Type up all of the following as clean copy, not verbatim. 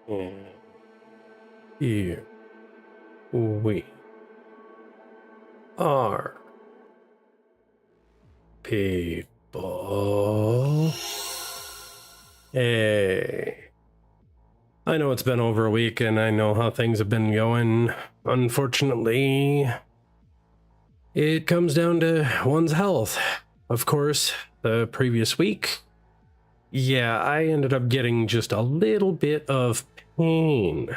And here we are, people. Hey. I know it's been over a week and I know how things have been going. Unfortunately, it comes down to one's health. Of course, the previous week, I ended up getting just a little bit of pain.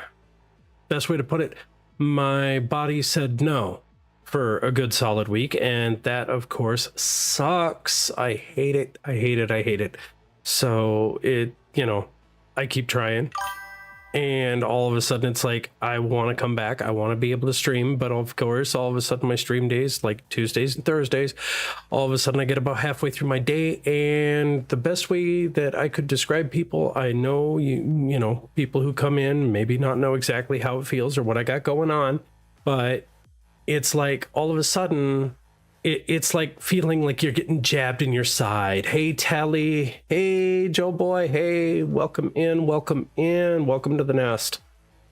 Best way to put it, my body said no for a good solid week, and that, of course, sucks. I hate it. I hate it. I hate it. So I keep trying. And all of a sudden it's like, I want to come back. I want to be able to stream. But of course, all of a sudden my stream days, like Tuesdays and Thursdays, all of a sudden I get about halfway through my day. And the best way that I could describe people, I know, people who come in maybe not know exactly how it feels or what I got going on. But it's like all of a sudden, it's like feeling like you're getting jabbed in your side. Hey, Tally. Hey, Joe Boy. Hey, welcome in. Welcome to the nest.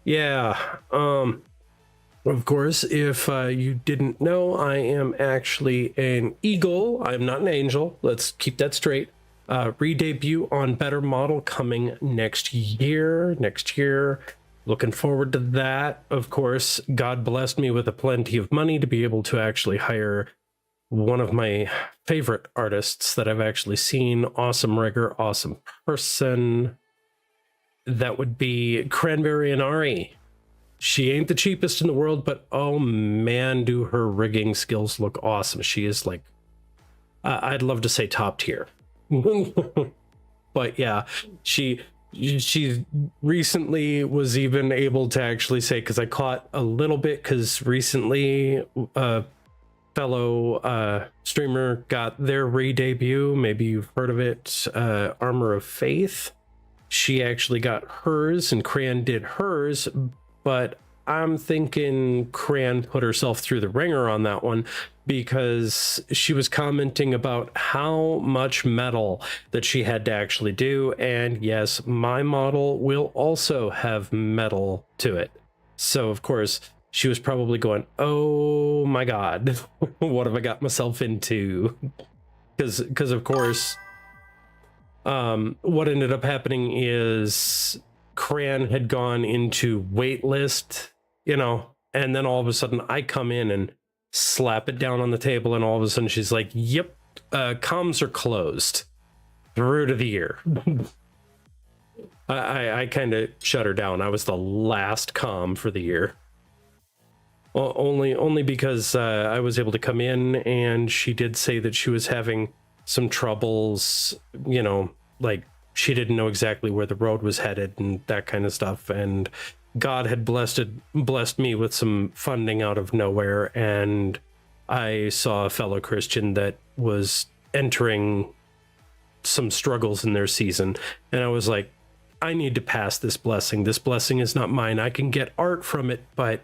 Yeah. Of course, if you didn't know, I am actually an eagle. I'm not an angel. Let's keep that straight. Re-debut on Better Model coming next year. Looking forward to that. Of course, God blessed me with a plenty of money to be able to actually hire one of my favorite artists that I've actually seen. Awesome rigger, awesome person. That would be Cranberry Inari. She ain't the cheapest in the world, but oh man, do her rigging skills look awesome. She is like, I'd love to say top tier. But yeah, she recently was even able to actually say, because I caught a little bit, because recently fellow streamer got their re-debut. Maybe you've heard of it, Armor of Faith. She actually got hers and Cran did hers, but I'm thinking Cran put herself through the ringer on that one, because she was commenting about how much metal that she had to actually do. And yes, my model will also have metal to it. So of course, she was probably going, oh my God, what have I got myself into? Because of course, what ended up happening is Cran had gone into waitlist, and then all of a sudden I come in and slap it down on the table, and all of a sudden she's like, yep, comms are closed through to the year. I kind of shut her down. I was the last comm for the year. Well, only because I was able to come in, and she did say that she was having some troubles, like she didn't know exactly where the road was headed and that kind of stuff. And God had blessed me with some funding out of nowhere, and I saw a fellow Christian that was entering some struggles in their season, and I was like, I need to pass this blessing. This blessing is not mine. I can get art from it, but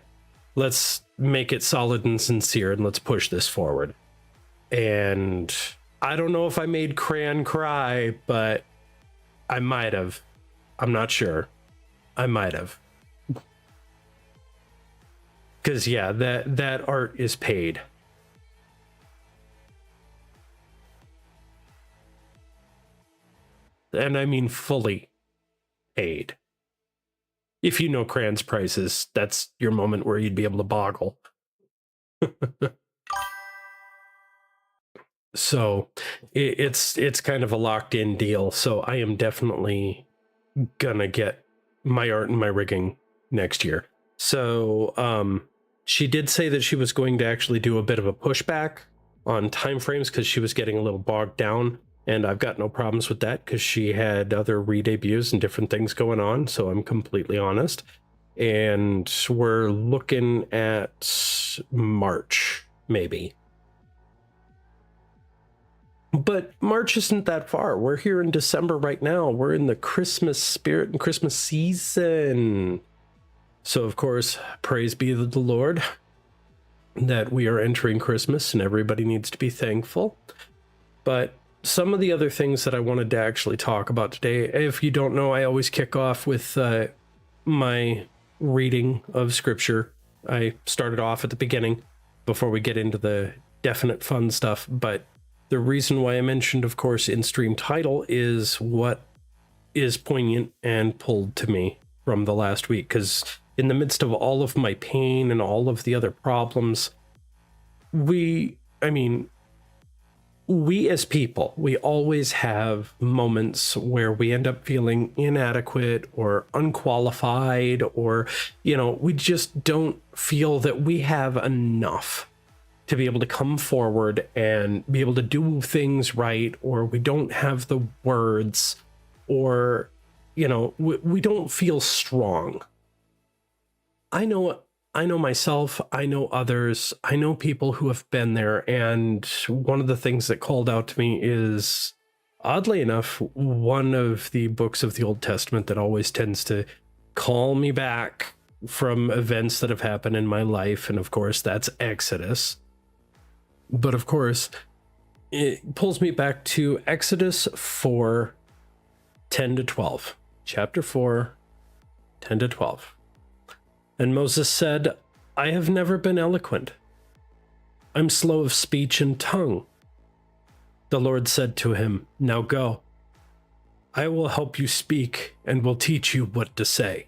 let's make it solid and sincere, and let's push this forward. And I don't know if I made Cran cry, but I might have. I'm not sure. I might have. Because yeah, that art is paid. And I mean fully paid. If you know Cran's prices, that's your moment where you'd be able to boggle. So it's kind of a locked in deal. So I am definitely gonna get my art and my rigging next year. So she did say that she was going to actually do a bit of a pushback on timeframes because she was getting a little bogged down. And I've got no problems with that because she had other re-debuts and different things going on. So I'm completely honest. And we're looking at March, maybe. But March isn't that far. We're here in December right now. We're in the Christmas spirit and Christmas season. So, of course, praise be to the Lord that we are entering Christmas and everybody needs to be thankful. But some of the other things that I wanted to actually talk about today, if you don't know, I always kick off with my reading of scripture. I started off at the beginning before we get into the definite fun stuff, but the reason why I mentioned, of course, in stream title is what is poignant and pulled to me from the last week, because in the midst of all of my pain and all of the other problems, we as people, we always have moments where we end up feeling inadequate or unqualified, or, we just don't feel that we have enough to be able to come forward and be able to do things right, or we don't have the words, or, we don't feel strong. I know myself, I know others, I know people who have been there, and one of the things that called out to me is, oddly enough, one of the books of the Old Testament that always tends to call me back from events that have happened in my life, and of course that's Exodus. But of course, it pulls me back to Exodus 4, 10 to 12. Chapter 4, 10 to 12. And Moses said, I have never been eloquent. I'm slow of speech and tongue. The Lord said to him, now go. I will help you speak and will teach you what to say.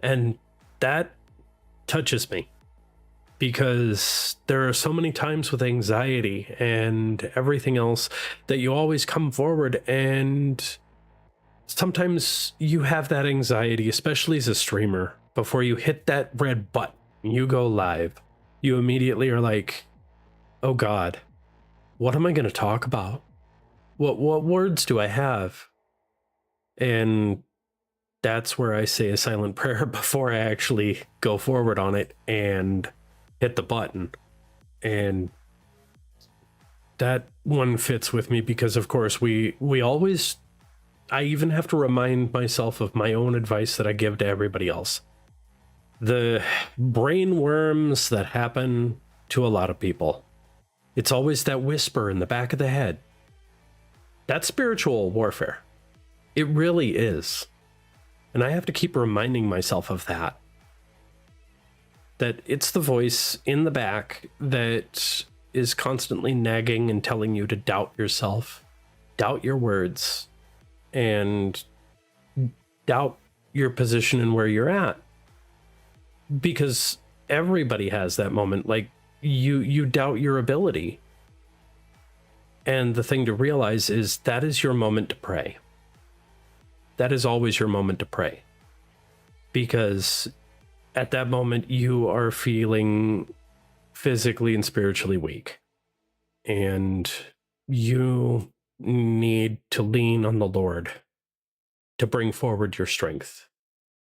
And that touches me, because there are so many times with anxiety and everything else that you always come forward, and sometimes you have that anxiety, especially as a streamer, before you hit that red button, you go live, you immediately are like, oh God, what am I going to talk about? What words do I have? And that's where I say a silent prayer before I actually go forward on it and hit the button. And that one fits with me because, of course, we always, I even have to remind myself of my own advice that I give to everybody else. The brain worms that happen to a lot of people, it's always that whisper in the back of the head. That's spiritual warfare. It really is. And I have to keep reminding myself of that. That it's the voice in the back that is constantly nagging and telling you to doubt yourself, doubt your words, and doubt your position and where you're at. Because everybody has that moment. Like, you doubt your ability. And the thing to realize is that is your moment to pray. That is always your moment to pray. Because at that moment, you are feeling physically and spiritually weak. And you need to lean on the Lord to bring forward your strength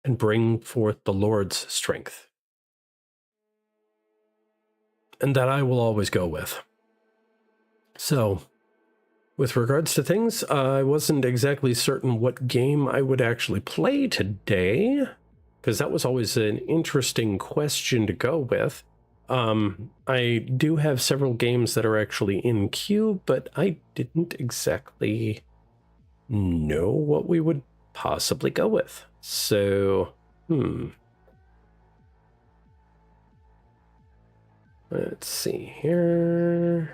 and bring forth the Lord's strength. And that I will always go with. So, with regards to things, I wasn't exactly certain what game I would actually play today, because that was always an interesting question to go with. I do have several games that are actually in queue, but I didn't exactly know what we would possibly go with. So, let's see here.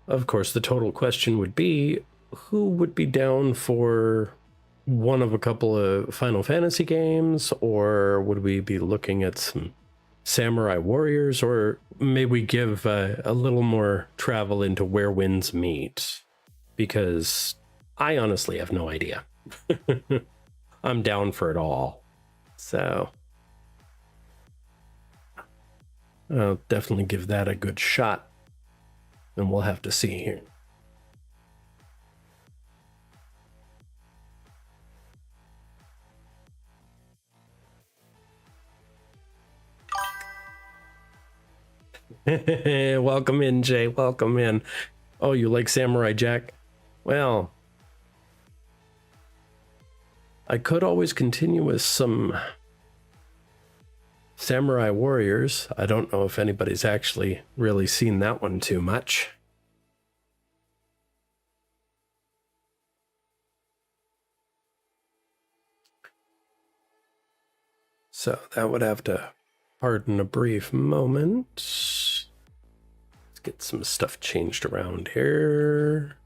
Of course, the total question would be, who would be down for one of a couple of Final Fantasy games, or would we be looking at some Samurai Warriors, or may we give a little more travel into where winds meet? Because I honestly have no idea. I'm down for it all. So I'll definitely give that a good shot. And we'll have to see here. Welcome in, Jay. Welcome in. Oh, you like Samurai Jack? Well, I could always continue with some Samurai Warriors. I don't know if anybody's actually really seen that one too much. So that would have to pardon a brief moment. Let's get some stuff changed around here.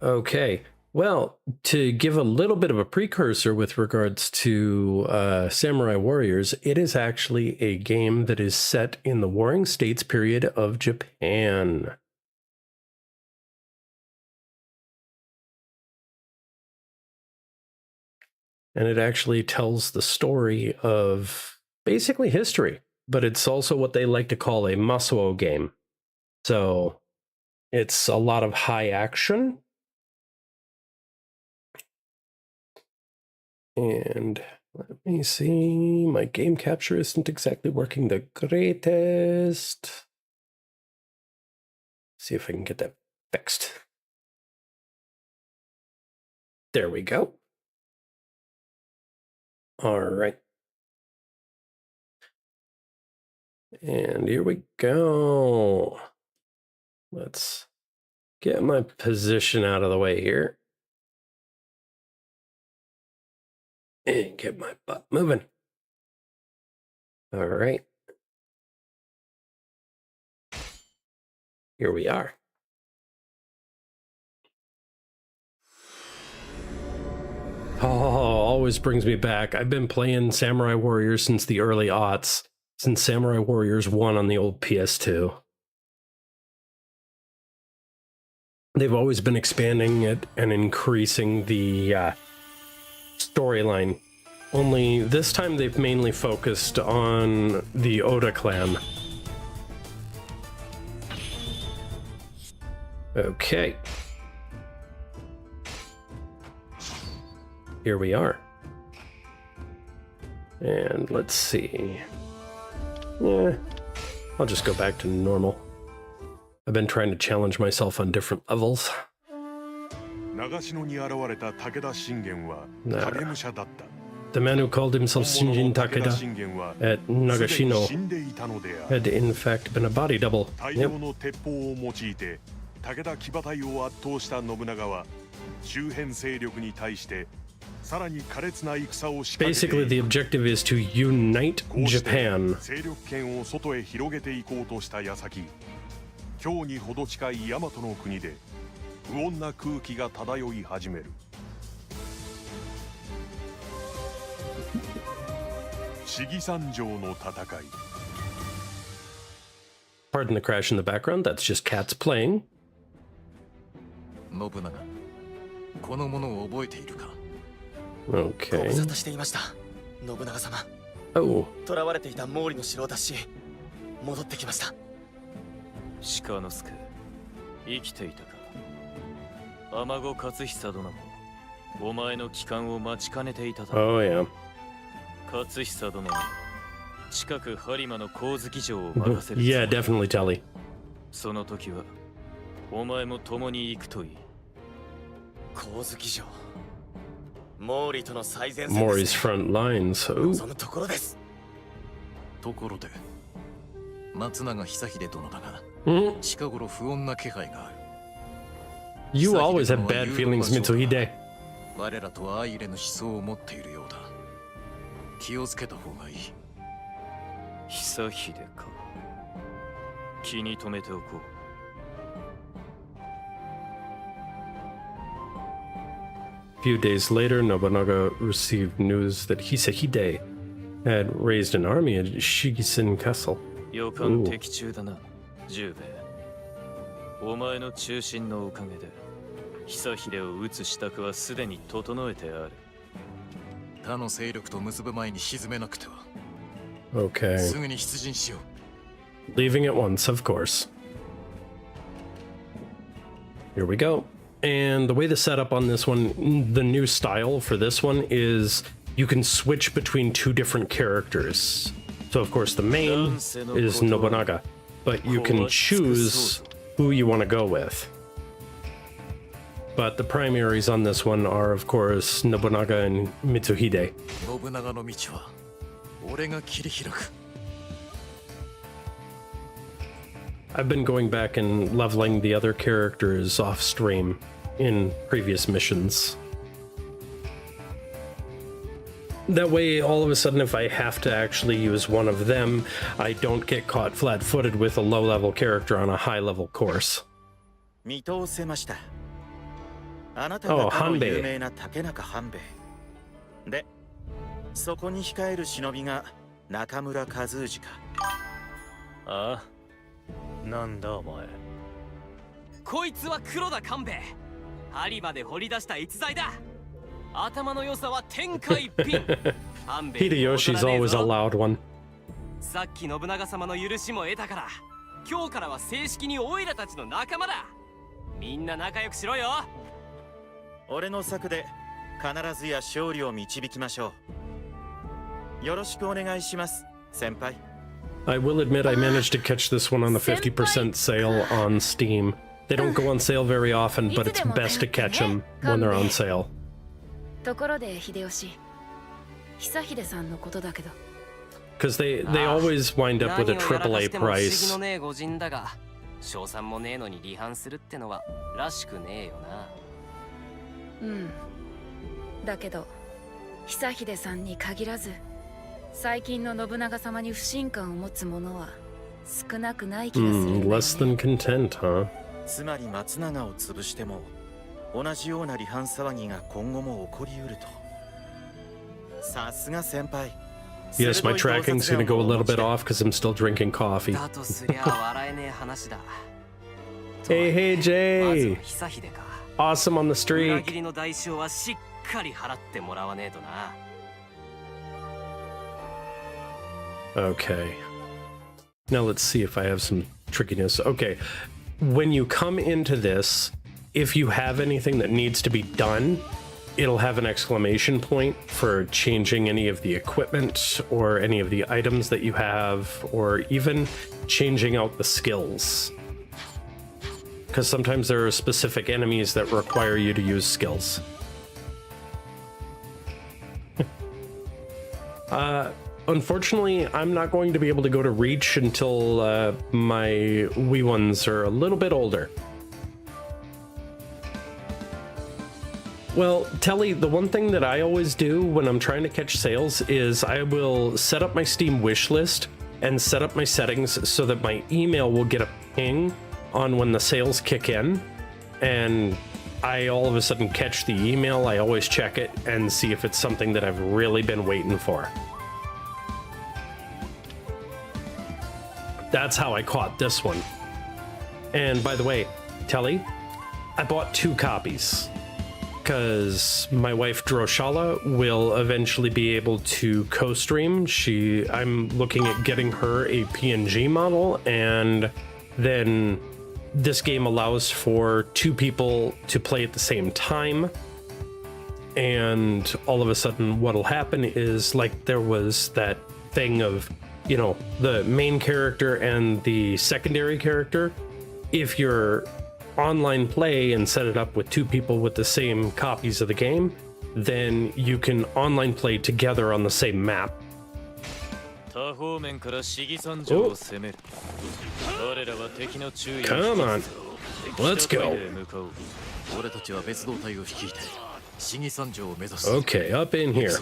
Okay, well, to give a little bit of a precursor with regards to Samurai Warriors, it is actually a game that is set in the Warring States period of Japan. And it actually tells the story of basically history, but it's also what they like to call a Masuo game. So it's a lot of high action. And let me see, my game capture isn't exactly working the greatest. See if I can get that fixed. There we go. All right. And here we go. Let's get my position out of the way here. And get my butt moving. All right. Here we are. Oh, always brings me back. I've been playing Samurai Warriors since the early aughts, since Samurai Warriors 1 on the old PS2. They've always been expanding it and increasing the storyline. Only this time they've mainly focused on the Oda clan. Okay. Here we are. And let's see. Yeah, I'll just go back to normal. I've been trying to challenge myself on different levels. The man who called himself Shinjin Takeda at Nagashino had in fact been a body double. Yep. Basically, the objective is to unite Japan. Pardon the crash in the background, that's just cats playing. Okay. Oh. 鹿之助、生きていたか。天子勝久殿もお前の帰還を待ちかねていただろう。Oh yeah. 勝久殿に近く播磨の光月城を任せる。Yeah, definitely Telly. その時はお前も共に行くといい。光月城。毛利との最前線。Mori's front lines. Oh. そのところです。ところで、松永久秀殿だが。 近頃不穏な気配がある。You always have bad feelings, Mitsuhide. 我らとは相入れぬ思想を持っているようだ。気をつけた方がいい。久秀か。気に留めておこう。A few days later, Nobunaga received news that Hisahide had raised an army at Shigisen Castle. 予感的中だな。 十兵衛、お前の中心のおかげで久秀を討つ支度はすでに整えてある。他の勢力と結ぶ前に沈めなくては。Okay. すぐに出陣しよう。Leaving at once, of course. Here we go. And the way the setup on this one, the new style for this one is you can switch between two different characters. So of course the main is Nobunaga. But you can choose who you want to go with. But the primaries on this one are, of course, Nobunaga and Mitsuhide. 信長の道は俺が切り開く。I've been going back and leveling the other characters off stream in previous missions. That way, all of a sudden, if I have to actually use one of them, I don't get caught flat-footed with a low-level character on a high-level course. 見通せました。あなた Oh, がかの Hanbei. 有名な竹中半兵衛。で、そこに控える忍びが中村和氏か。ああ、なんだお前。こいつは黒田官兵衛。針まで掘り出した逸材だ。頭の良さは天下一品。半兵衛 Hideyoshi's always a loud one. さっき信長様の許しも得たから、今日からは正式にオイラたちの仲間だ。みんな仲良くしろよ。俺の策で必ずや勝利を導きましょう。よろしくお願いします、先輩。I will admit I managed to catch this one on the 50% sale on Steam. They don't go on sale very often, but it's best to catch them when they're on sale. ところで秀吉、久秀さんのことだけど。Because they always wind up with a AAA 不思議 price. のねえ御人だが、賞賛もねえのに離反するってのはらしくねえよな。うん。だけど、久秀さんに限らず、最近の信長様に不信感を持つ者は少なくない気がするんだよね。Less than content, huh? つまり松永を潰しても同じような離反騒ぎが今後も起こりうると。さすが先輩。 Yes, my tracking's gonna go a little bit off because I'm still drinking coffee. だとすりゃ笑えねえ話だ。 Hey, hey, まずは Jay! 久秀か。 Awesome on the 裏 streak. 切りの代償はしっかり払ってもらわねえとな。 Okay. Now let's see if I have some trickiness. Okay. When you come into this, if you have anything that needs to be done, it'll have an exclamation point for changing any of the equipment or any of the items that you have, or even changing out the skills. Because sometimes there are specific enemies that require you to use skills. Unfortunately, I'm not going to be able to go to Reach until my wee ones are a little bit older. Well, Telly, the one thing that I always do when I'm trying to catch sales is I will set up my Steam wish list and set up my settings so that my email will get a ping on when the sales kick in, and I all of a sudden catch the email. I always check it and see if it's something that I've really been waiting for. That's how I caught this one. And by the way, Telly, I bought 2 copies because my wife Droshala will eventually be able to co-stream. I'm looking at getting her a PNG model, and then this game allows for 2 people to play at the same time. And all of a sudden what'll happen is, like, there was that thing of, you know, the main character and the secondary character. If you're online play and set it up with 2 people with the same copies of the game, then you can online play together on the same map. 多方面から市議山城を攻める。我らは敵の注意を Come on, let's go. 俺たちは別動隊を率いて市議山城を目指す。 Okay, up in here.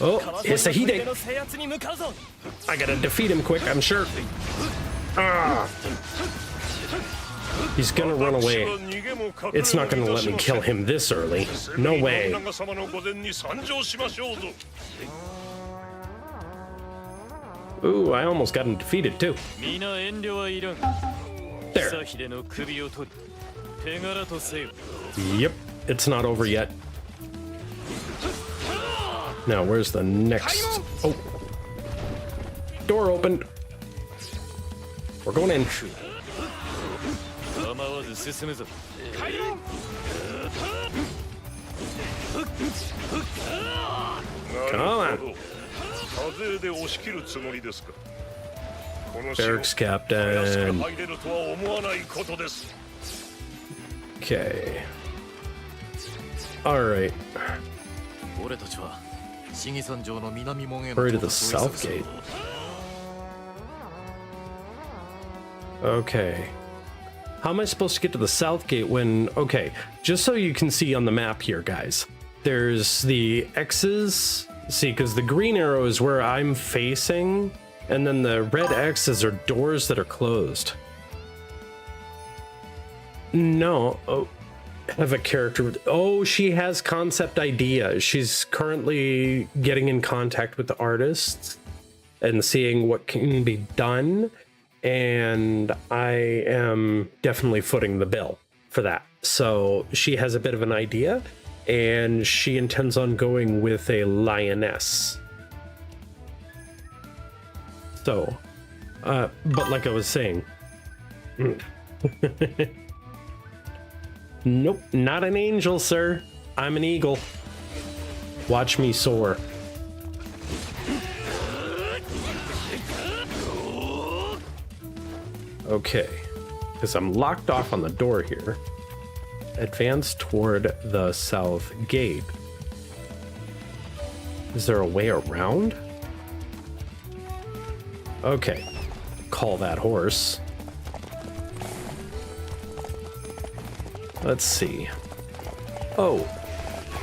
Oh, Hisahide. の制圧に向かうぞ。 I gotta defeat him quick, I'm sure. Ah. He's gonna run away. It's not gonna let me kill him this early. No way. Ooh, I almost got him defeated too. 皆遠慮はいらん。 There. 久秀の首を取り、手柄とせよ。 Yep, it's not over yet. Now, where's the next? Oh. Door opened. We're going in. 構わず進むぞ。 Come on. Barracks captain. Okay. All right. 俺たちは市議山城の南門への Hurry to the 到達を急 south ぐぞ gate. Okay. How am I supposed to get to the south gate when... Okay, just so you can see on the map here, guys. There's the X's. See, because the green arrow is where I'm facing, and then the red X's are doors that are closed. No. Oh, have a character. Oh, she has concept idea. She's currently getting in contact with the artists and seeing what can be done. And I am definitely footing the bill for that. So she has a bit of an idea, and she intends on going with a lioness. So, but like I was saying, nope, not an angel, sir. I'm an eagle. Watch me soar. Okay, because I'm locked off on the door here. Advance toward the south gate. Is there a way around? Okay, call that horse. Let's see. Oh,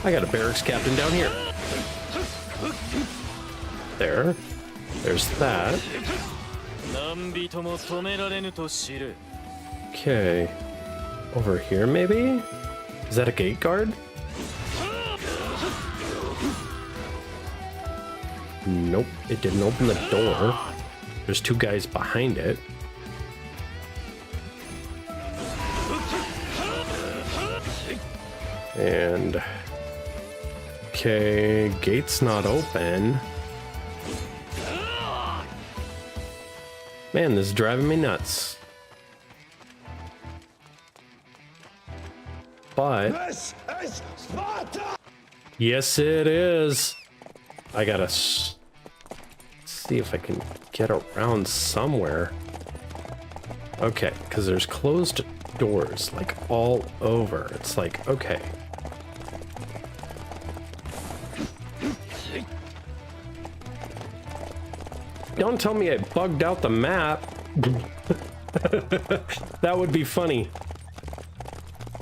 I got a barracks captain down here. There's that. Okay. Over here, maybe? Is that a gate guard? Nope, it didn't open the door. There's two guys behind it. And... okay, gate's not open. Man, this is driving me nuts. But... this is Sparta! Yes, it is. I gotta see if I can get around somewhere. Okay, because there's closed doors, like, all over. It's like, okay. Don't tell me I bugged out the map. That would be funny.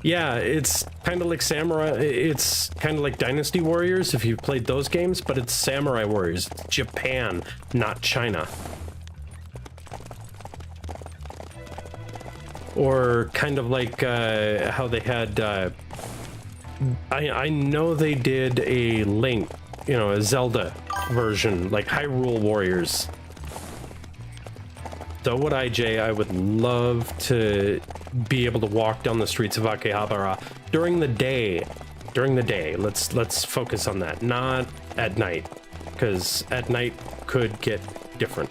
Yeah, it's kind of like Samurai. It's kind of like Dynasty Warriors if you've played those games, but it's Samurai Warriors. It's Japan, not China. Or kind of like how they had... I know they did a Link, you know, a Zelda version, like Hyrule Warriors. So would IJ. I would love to be able to walk down the streets of Akihabara during the day. During the day, let's focus on that, not at night, because at night could get different.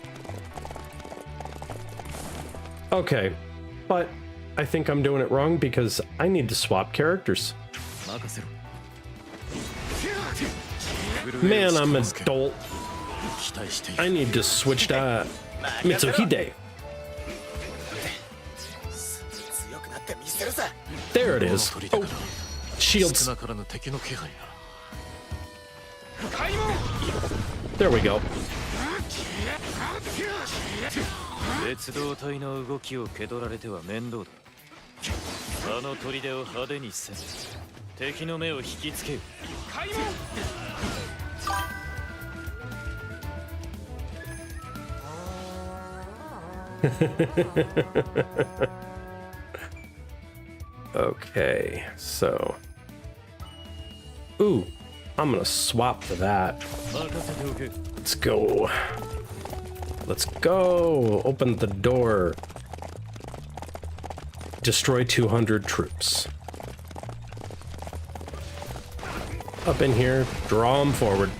Okay, but I think I'm doing it wrong because I need to swap characters. Man, I'm an adult. I need to switch to Mitsuhide. There it is. Oh, shields. There we go. 別動隊の動きを蹴取られては面倒だ。あの砦を派手にせ、敵の目を引きつける。Okay, so... ooh, I'm gonna swap for that. Let's go. Let's go! Open the door. Destroy 200 troops. Up in here, draw them forward.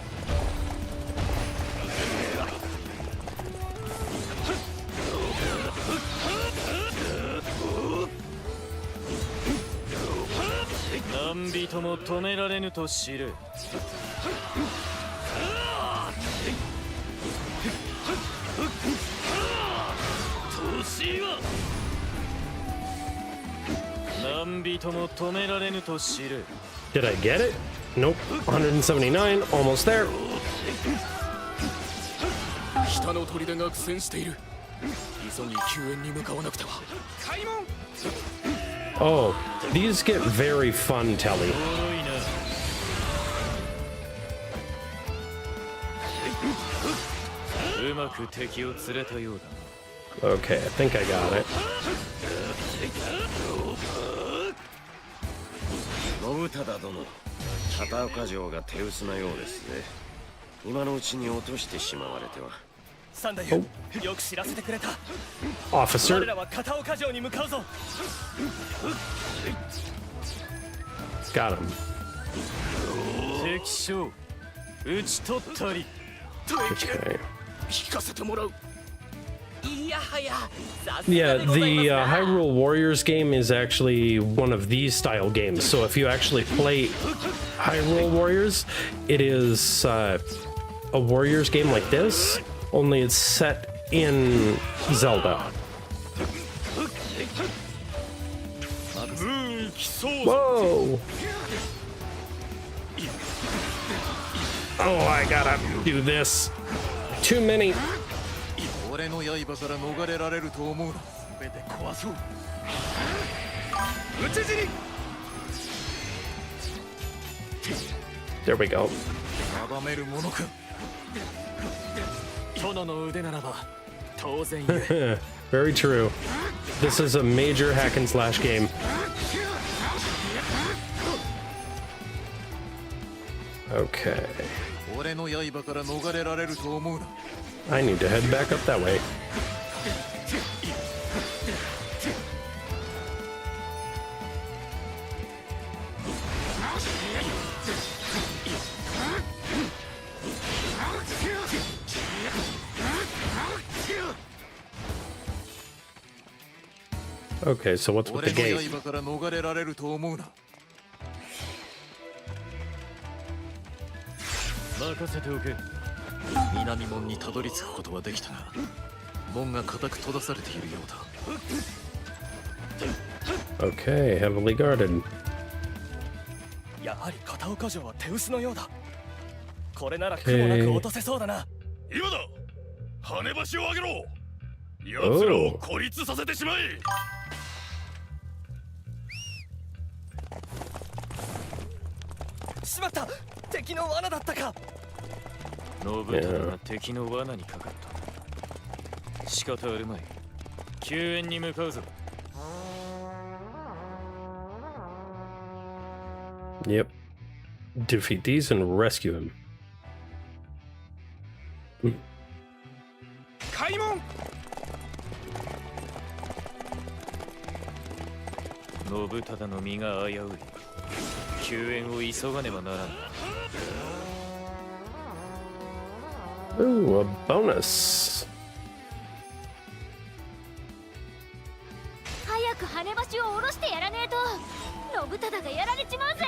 Did I get it? Nope. 179, almost there. 急ぎ救援に向かわなくては。 Oh, these get very fun, Telly. うまく敵を連れたようだな。 Okay, I think I got it. 信忠殿、片岡城が手薄なようですね。今のうちに落としてしまわれては。三太夫、よく知らせてくれた。 Officer. 我らは片岡城に向かうぞ。 Got him. 敵将討ち取ったり。 Okay. 聞かせてもらう。 いやはや、さす Yeah, がでございます the な。 Hyrule Warriors game is actually one of these style games. So if you actually play Hyrule Warriors, it is a Warriors game like this, only it's set in Zelda. Whoa! Oh, I gotta do this. Too many. 俺の刃から逃れられると思うな。全て壊そう。討ち死に。 There we go. 阻めるものか。殿の腕ならば当然言え。 Very true. This is a major hack and slash game. Okay. 俺の刃から逃れられると思うな。 I need to head back up that way. Okay, so what's with the 俺の gate? 刃から逃れられると思うな。 任せておけ。 南門にたどり着くことはできたが、門が固く閉ざされているようだ。 Okay, heavily guarded. やはり片岡城は手薄のようだ。これなら苦もなく落とせそうだな。今だ。跳ね橋を上げろ。 奴らを孤立させてしまえ。 しまった、敵の罠だったか。 信忠が敵の罠にかかった。仕方あるまい。救援に向かうぞ。 Yep. Defeat these and rescue him. 開門。 信忠の身が危うい。救援を急がねばならん。 Ooh, a bonus. 早く跳ね橋を下ろしてやらねえと信忠がやられちまうぜ。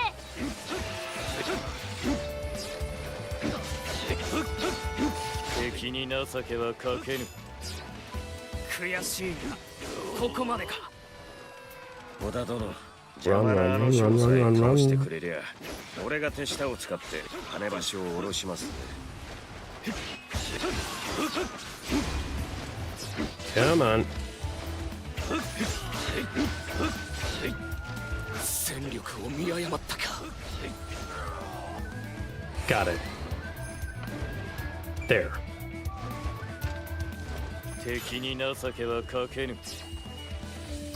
敵に情けはかけぬ。 悔しいがここまでか。 織田殿、邪魔なあの将さえ倒してくれりゃ、俺が手下を使って跳ね橋を下ろしますね。 Come on. 戦力を見誤ったか。 Got it. There. 敵に情けはかけぬ。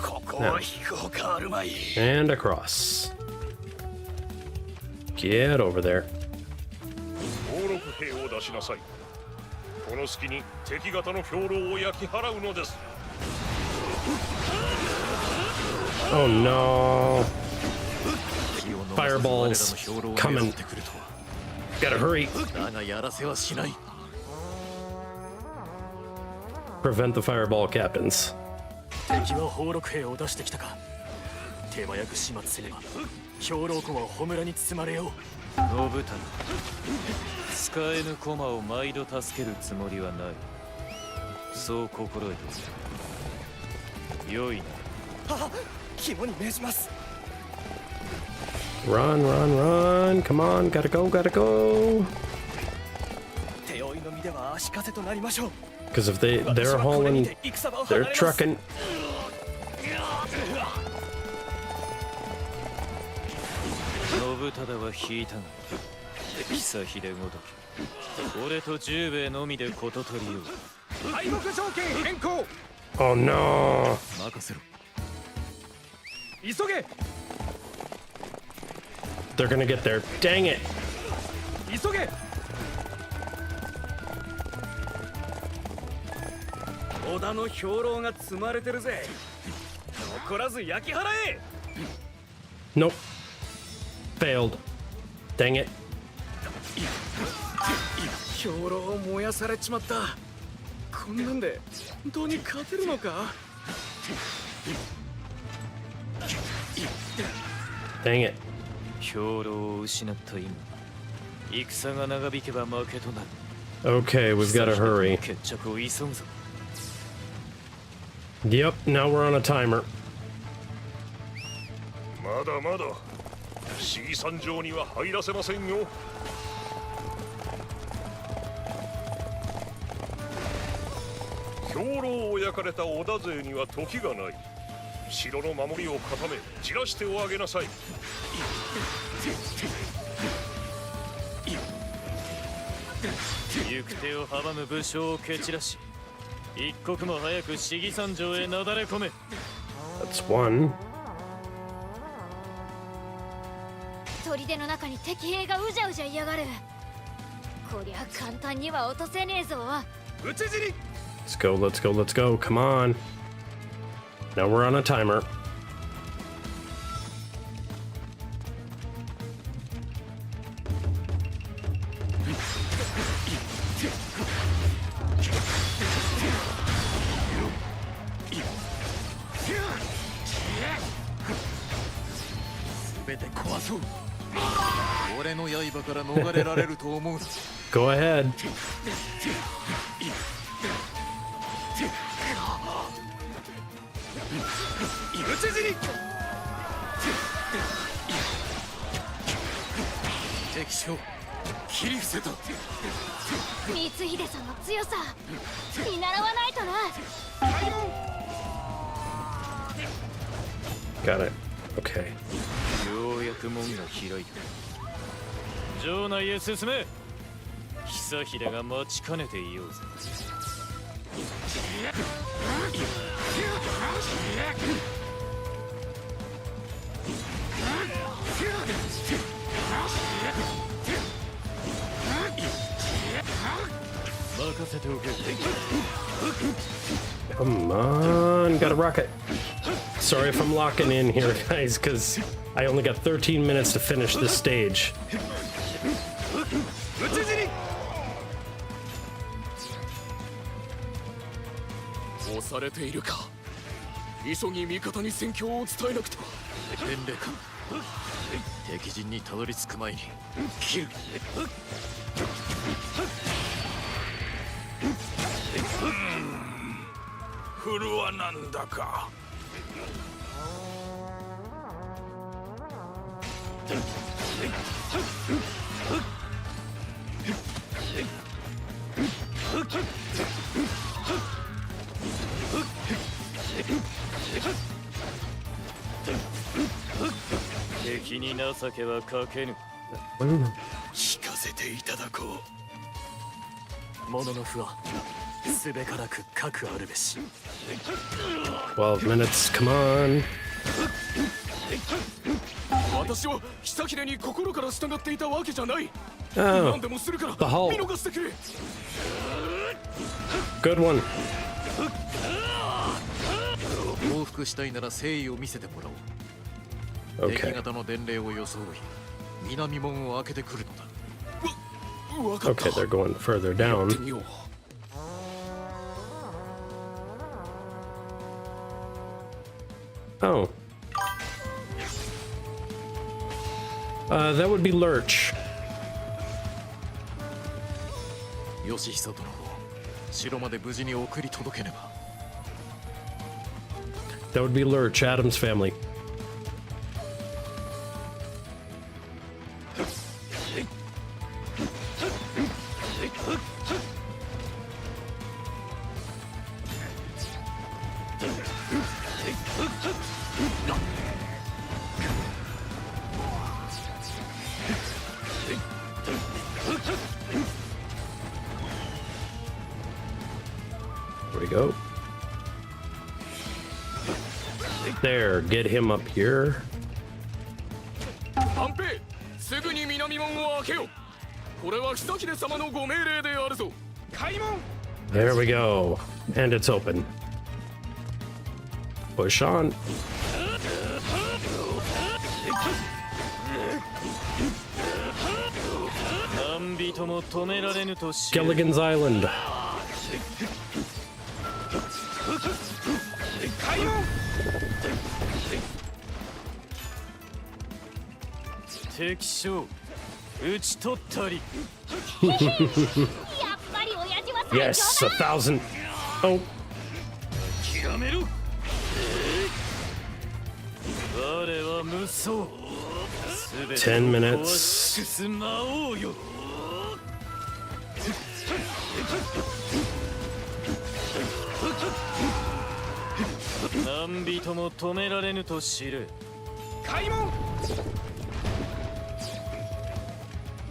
ここは引くほかあるまい。 And across. Get over there. 登録兵を出しなさい。この隙に敵方の兵糧を焼き払うのです。 Oh no. Fireballs coming. Gotta hurry. だがやらせはしない。 Prevent the fireball captains. 敵は砲録兵を出してきたか。手早く始末すれば兵糧庫は焔に包まれよう。 信忠、使えぬ駒を毎度助けるつもりはない。そう心得ておけ。良いな。はっ、肝に銘じます。 Run, run, run. Come on. Gotta go, gotta go. 手負いの身ででは足かせとなりましょう。 Because if they're hauling, they're trucking. 信忠は引いたが久秀ごとき俺と十兵衛のみで事足りよう。敗北条件変更。 Oh no! 任せろ。急げ They're gonna get there. Dang it! 急げ。織田の兵糧が積まれてるぜ。残らず焼き払え。 Nope. Failed. Dang it. 兵糧を燃やされちまった。こんなんで本当に勝てるのか。 Dang it. 兵糧を失った今戦が長引けば負けとなる。 Okay, we've got to hurry. 決着を急ぐぞ。 Yep, now we're on a timer. まだまだ市議山城には入らせませんよ。兵糧を焼かれた織田勢には時がない。城の守りを固め散らしておあげなさい。行く手を阻む武将を蹴散らし一刻も早く市議山城へなだれ込め。 That's one. 砦の中に敵兵がうじゃうじゃいやがる。こりゃ簡単には落とせねえぞ。討ち死に。 Let's go, let's go, let's go. Come on. Now we're on a timer. Go ahead. 討ち死に。敵将切り伏せた。光秀さんの強さ見習わないとな。 Got it. Okay. ようやく門が開いた。城内へ進め。久秀が待ちかねていようぜ。任せておけ。 Come on, got a rocket. Sorry if I'm locking in here, guys, because I only got 13 minutes to finish this stage. 討ち死に。押されているか。急ぎ味方に戦況を伝えなくては。伝令か。敵陣にたどり着く前に切る。フルはなんだか。敵に情けはかけぬ。聞かせていただこう。物の不はすべからく核あるべし。 12 minutes, come on. 私は久秀に心から従っていたわけじゃない。 Oh, 何でもするから the Hulk. 見逃してくれ。 Good one. 報復したいなら誠意を見せてもらおう。敵 Okay. 方の伝令を装い南門を開けてくるのだ。わかった Okay, they're going further やって down. みよう。 Oh. That would be Lurch. 義久殿を城まで無事に送り届けねば。 That would be Lurch, Adam's family. There we go. There, get him up here. 安平、すぐに南門を開けよ。これは久秀様のご命令であるぞ。開門。 There we go. And it's open. Push on. Gilligan's Island. 開門。敵将討ち取ったり。やっぱり親父は最強だ。 Yes, 1,000. Oh, 諦めろ。我は無双。10 minutes. す魔王よ。何人も止められぬと知る。開門。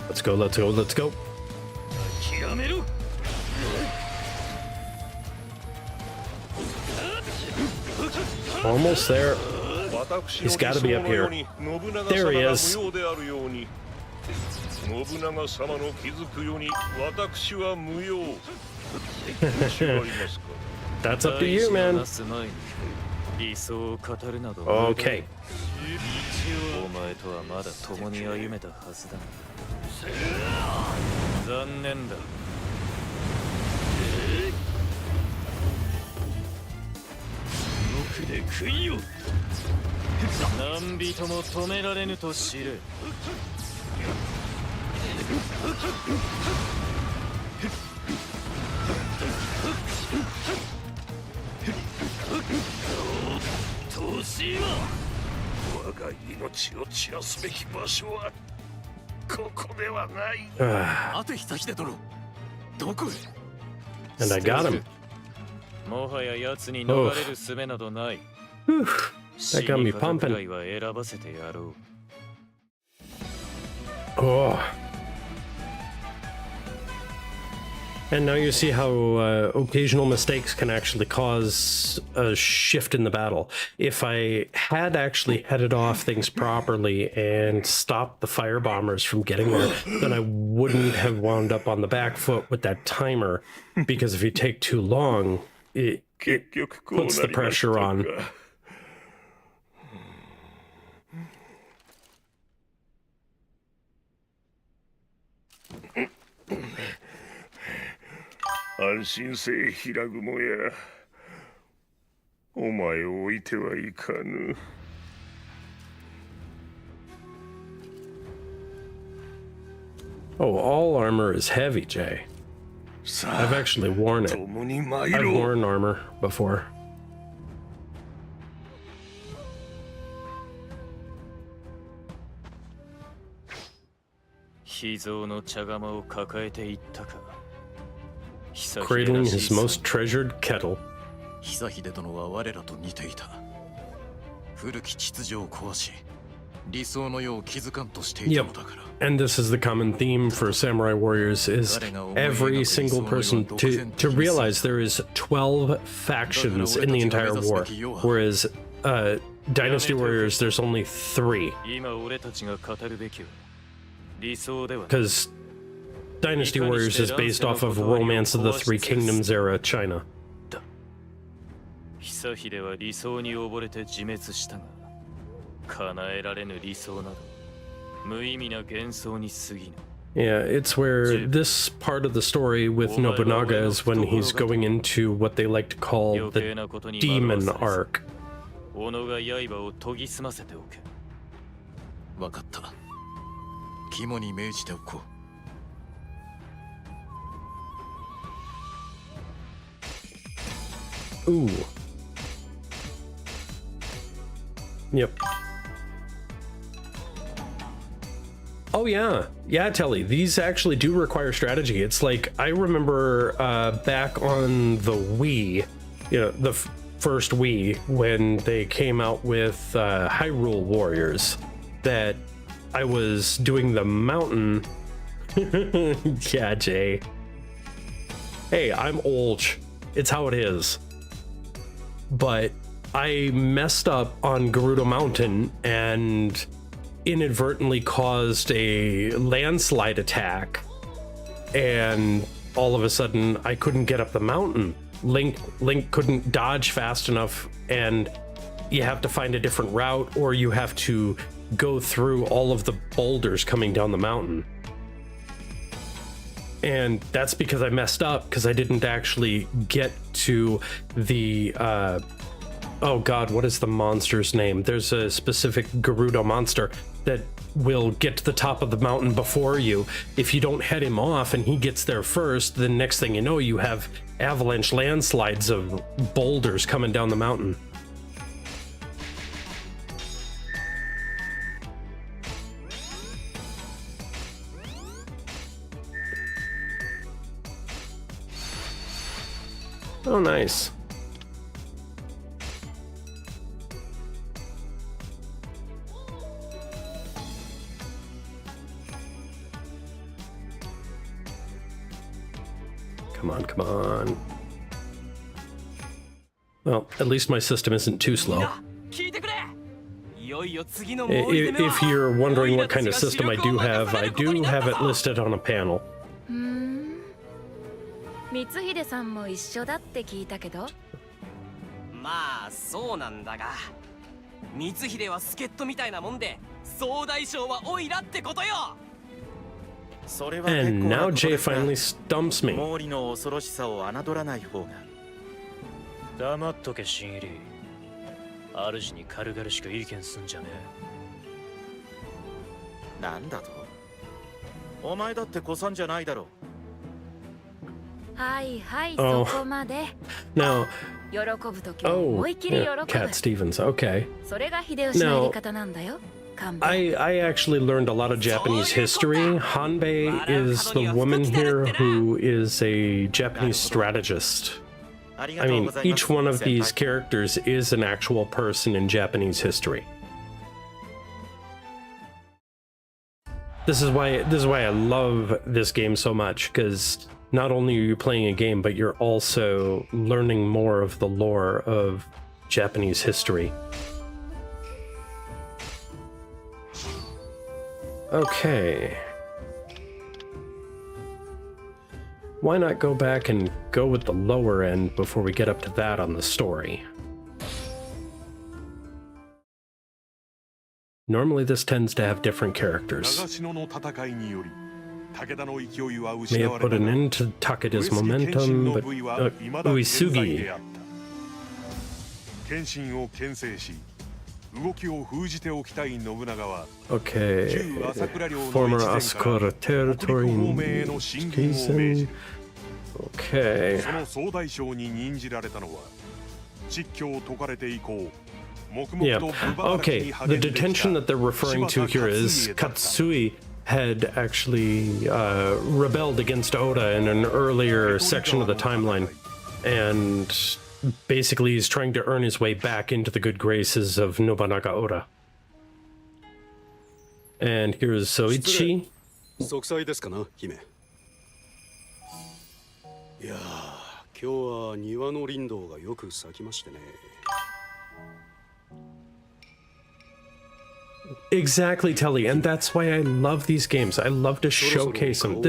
let's go, let's go, let's go. 諦めろ。 Almost there. He's got to be up here. There he is. 信長様の気づくように私は無用。 That's up to you, man. 理想を語るなど。 Okay. お前とはまだ共に歩めたはずだ。残念だ。僕で食いよ。何人も止められぬと知る。年は我が命を散らすべき場所はここではない。待て久秀殿。どこへ？ And I got him. もはや奴に逃れる術などない。 That got me pumping. 死に方くらいは選ばせてやろう。 Oh. And now you see how occasional mistakes can actually cause a shift in the battle. If I had actually headed off things properly and stopped the fire bombers from getting there, then I wouldn't have wound up on the back foot with that timer. Because if you take too long, it puts the pressure on. 安心せえ平雲や。お前を置いてはいかぬ。Oh, all armor is heavy, Jay. I've actually worn it. I've worn armor before. Cradling his most treasured kettle. 久秀殿は我らと似ていた。古き秩序を壊し、理想の世を築かんとしていたのだから。And this is the common theme for Samurai Warriors is every single person to realize there is 12 factions in the entire war, whereas Dynasty Warriors there's only 3. Because Dynasty Warriors is based off of Romance of the Three Kingdoms era China. 久秀は理想に溺れて自滅したが、叶えられぬ理想など無意味な幻想に過ぎぬ。 Yeah, it's where this part of the story with Nobunaga is when he's going into what they like to call the demon arc. 己が刃を研ぎ澄ませておけ。わかった。肝に銘じておこう。Ooh. Yep. Oh yeah, Telly. These actually do require strategy. It's like I remember back on the Wii, the first Wii when they came out with Hyrule Warriors. That I was doing the mountain. Yeah, Jay. Hey, I'm old. It's how it is. But I messed up on Gerudo Mountain and inadvertently caused a landslide attack, and all of a sudden I couldn't get up the mountain. Link couldn't dodge fast enough, and you have to find a different route, or you have to go through all of the boulders coming down the mountain. And that's because I messed up, because I didn't actually get to the oh god, what is the monster's name? There's a specific Gerudo monster that will get to the top of the mountain before you. If you don't head him off and he gets there first, the next thing you know, you have avalanche landslides of boulders coming down the mountain. Oh, nice. Come on, come on. Well, at least my system isn't too slow. If you're wondering what kind of system I do have it listed on a panel. 光秀さんも一緒だって聞いたけど。まあそうなんだが、光秀は助っ人みたいなもんで、総大将はオイラってことよ。それは And now Jay finally stumps me. 毛利の恐ろしさを侮らない方が。黙っとけ新入り。主に軽々しく意見すんじゃねえ。なんだと？お前だって子さんじゃないだろう。はいはい、 Oh. そこまで。 Now, 喜ぶときは oh, 思いっきり喜ぶ。 yeah, Cat Stevens, okay. それが秀吉のやり方なんだよ。I actually learned a lot of Japanese history. Hanbei is the woman here who is a Japanese strategist. I mean, each one of these characters is an actual person in Japanese history. This is why I love this game so much, because not only are you playing a game, but you're also learning more of the lore of Japanese history. Okay. Why not go back and go with the lower end before we get up to that on the story? Normally this tends to have different characters. May have put an end to Takeda's momentum, but Uesugi. Okay, former Asakura territory in Kisen. Okay. Yeah, okay, the detention that they're referring to here is Katsui had actually rebelled against Oda in an earlier section of the timeline, and basically he's trying to earn his way back into the good graces of Nobunaga Oda. And here's Soichi. Exactly, Telly, and that's why I love these games. I love to showcase them.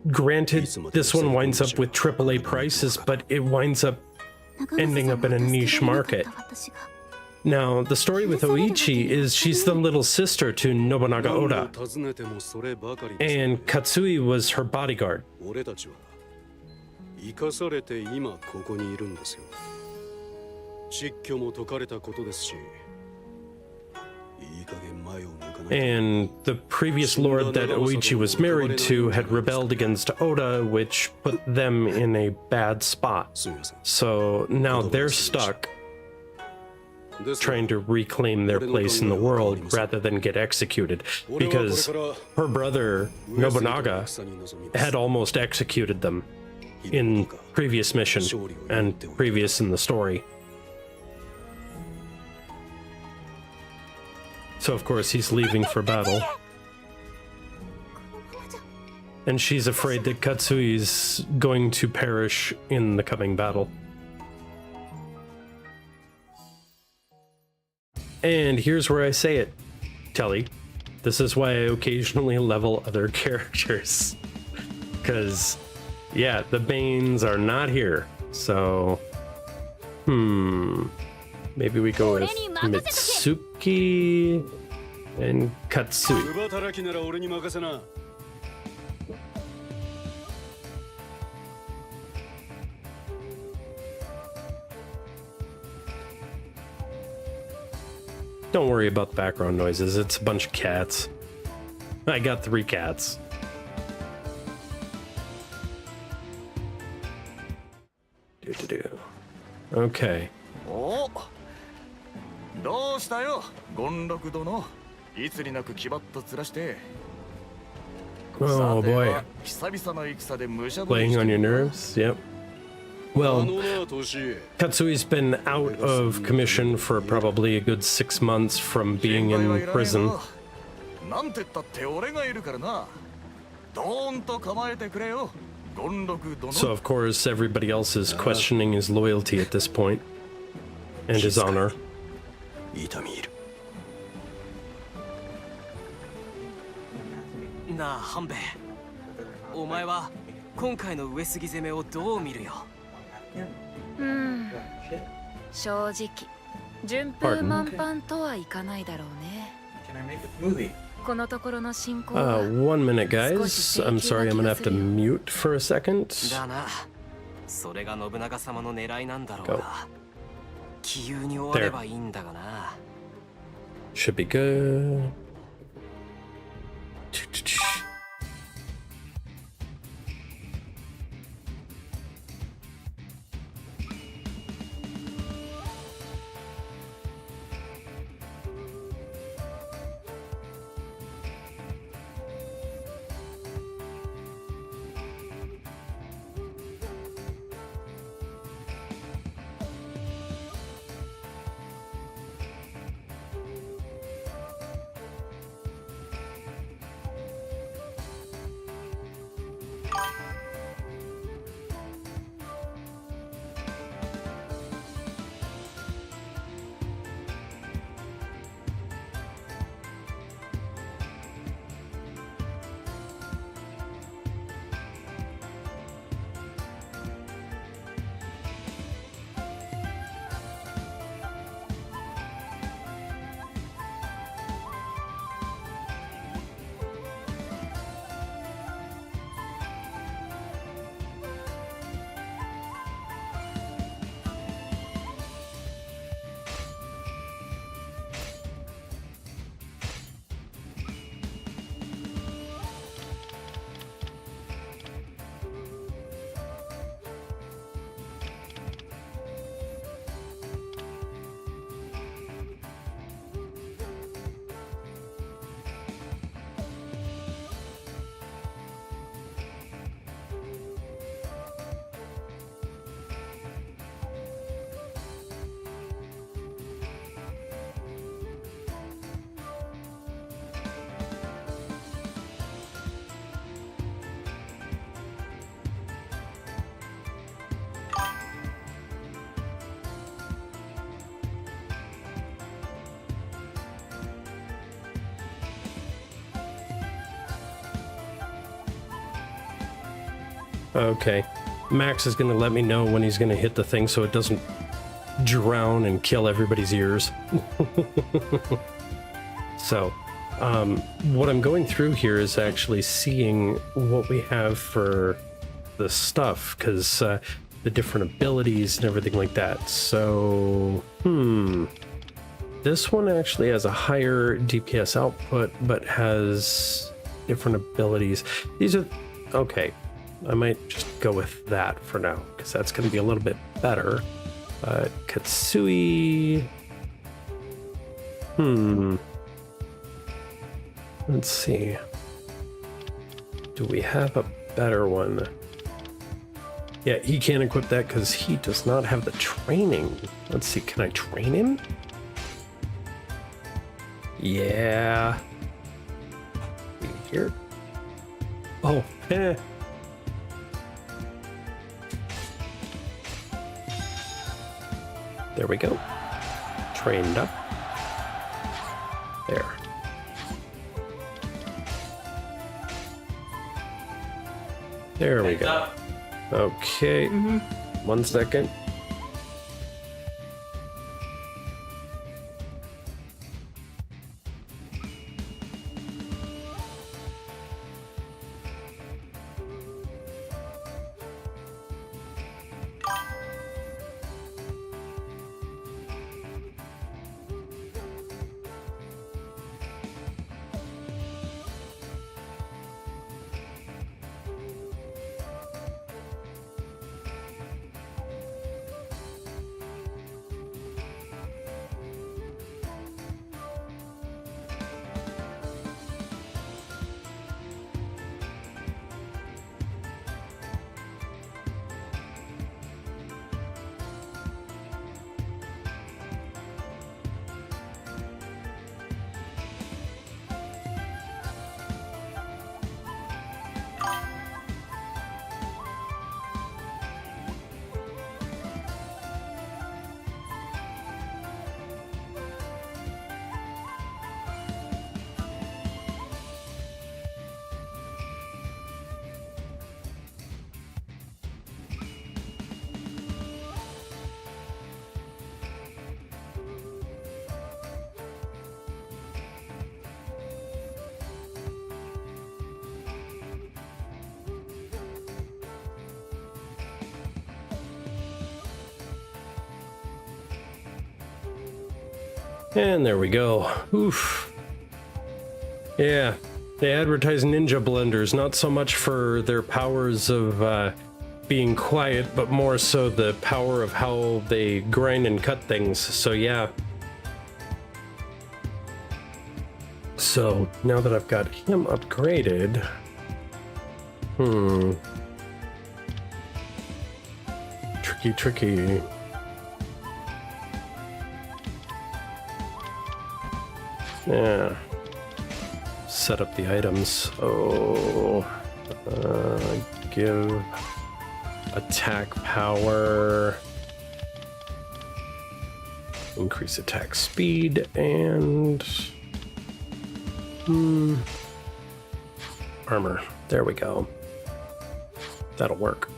Granted, this one winds up with AAA prices, but it winds up ending up in a niche market. Now, the story with Oichi is she's the little sister to Nobunaga Oda, and Katsui was her bodyguard. And the previous lord that Oichi was married to had rebelled against Oda, which put them in a bad spot. So now they're stuck trying to reclaim their place in the world rather than get executed, because her brother Nobunaga had almost executed them in previous mission and previous in the story. So of course he's leaving for battle. And she's afraid that Katsui's going to perish in the coming battle. And here's where I say it, Telly. This is why I occasionally level other characters. Because, yeah, the Banes are not here. So, maybe we go with Mitsuki and Katsui. Don't worry about the background noises, it's a bunch of cats. I got 3 cats. Okay. おどうしたよ、権六殿。いつになく気張った面して。 Oh boy. 久々の戦で武者 Playing on your nerves? Yep. Well, Katsui's been out of commission for probably a good 6 months from being in prison. なんてったって俺がいるからな。ドーンと構えてくれよ、権六殿。 So of course everybody else is questioning his loyalty at this point and his honor. 痛み入る。なあ半兵衛、お前は今回の上杉攻めをどう見るよ。正直順風満帆とはいかないだろうね。このところの進行は 1 minute, guys. I'm sorry, I'm gonna have to mute for a second. だな、それが信長様の狙いなんだろうが、気憂に終わればいいんだがな。Should be good. Okay. Max is going to let me know when he's going to hit the thing so it doesn't drown and kill everybody's ears. So, what I'm going through here is actually seeing what we have for the stuff, because the different abilities and everything like that. So, this one actually has a higher DPS output, but has different abilities. These are... okay. I might just go with that for now, because that's going to be a little bit better. Katsui... Let's see. Do we have a better one? Yeah, he can't equip that because he does not have the training. Let's see, can I train him? Yeah. Here. Oh. Eh. There we go. Trained up. There. There we go. Okay. 1 second. And there we go. Oof. Yeah, they advertise ninja blenders, not so much for their powers of being quiet, but more so the power of how they grind and cut things. So yeah. So now that I've got him upgraded, tricky. Yeah. Set up the items. Oh, give attack power, increase attack speed, and armor. There we go. That'll work.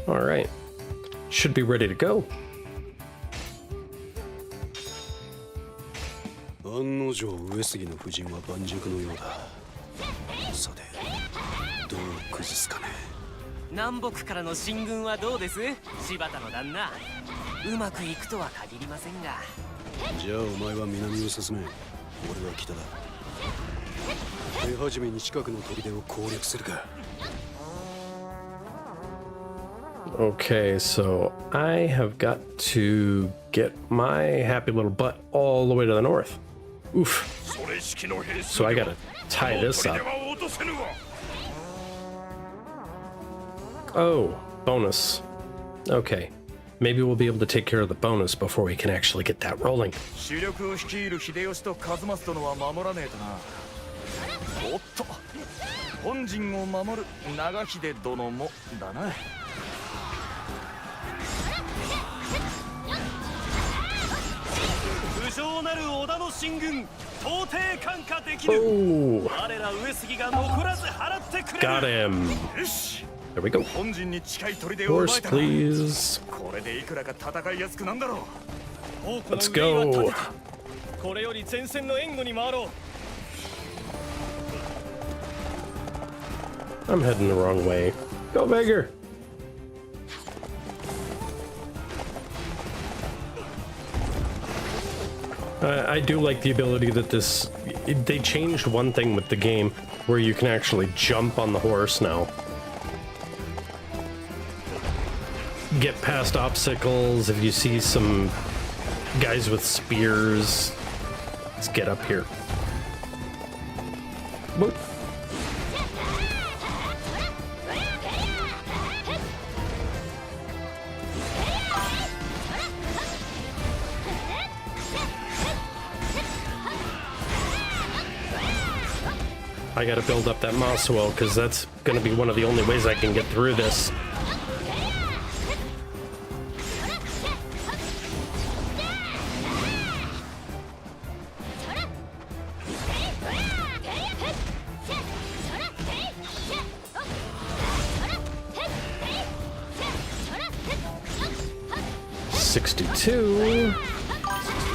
All right. Should be ready to go. 案の定上杉の夫人は盤石のようだ。さてどう崩すかね。南北からの進軍はどうです？柴田の旦那。うまくいくとは限りませんが。じゃあお前は南を進め。俺は北だ。手始めに近くの砦を攻略するか。 Okay, so I have got to get my happy little butt all the way to the north. Oof. So I gotta tie this up. Oh, bonus. Okay. Maybe we'll be able to take care of the bonus before we can actually get that rolling. 主力を率いる秀吉と数正殿は守らねえとな。おっと、本陣を守る長秀殿もだな。 上なる織田の進軍到底看過できる。我ら上杉が残らず払ってくれる。 Got him. よし。 There we go. 本陣に近い砦を奪 Horse, えたな。 please. これでいくらか戦いやすくなんだろう。 Let's go. これより前線の援護に回ろう。 I'm heading the wrong way. Go, beggar. I do like the ability that they changed one thing with the game where you can actually jump on the horse now. Get past obstacles. If you see some guys with spears, let's get up here. Boop. I gotta build up that Masuo, because that's gonna be one of the only ways I can get through this.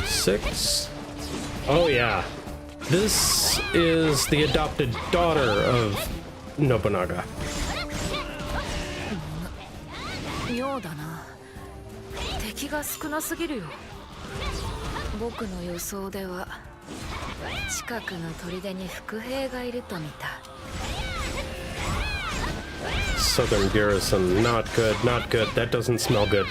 Six. Oh yeah. This is the adopted daughter of Nobunaga. 妙だな。敵が少なすぎるよ。僕の予想では近くの砦に伏兵がいると見た。Southern garrison, not good, not good. That doesn't smell good.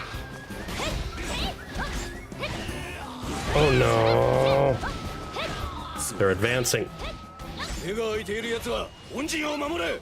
Oh no. They're advancing. 手が空いている奴は本陣を守れ。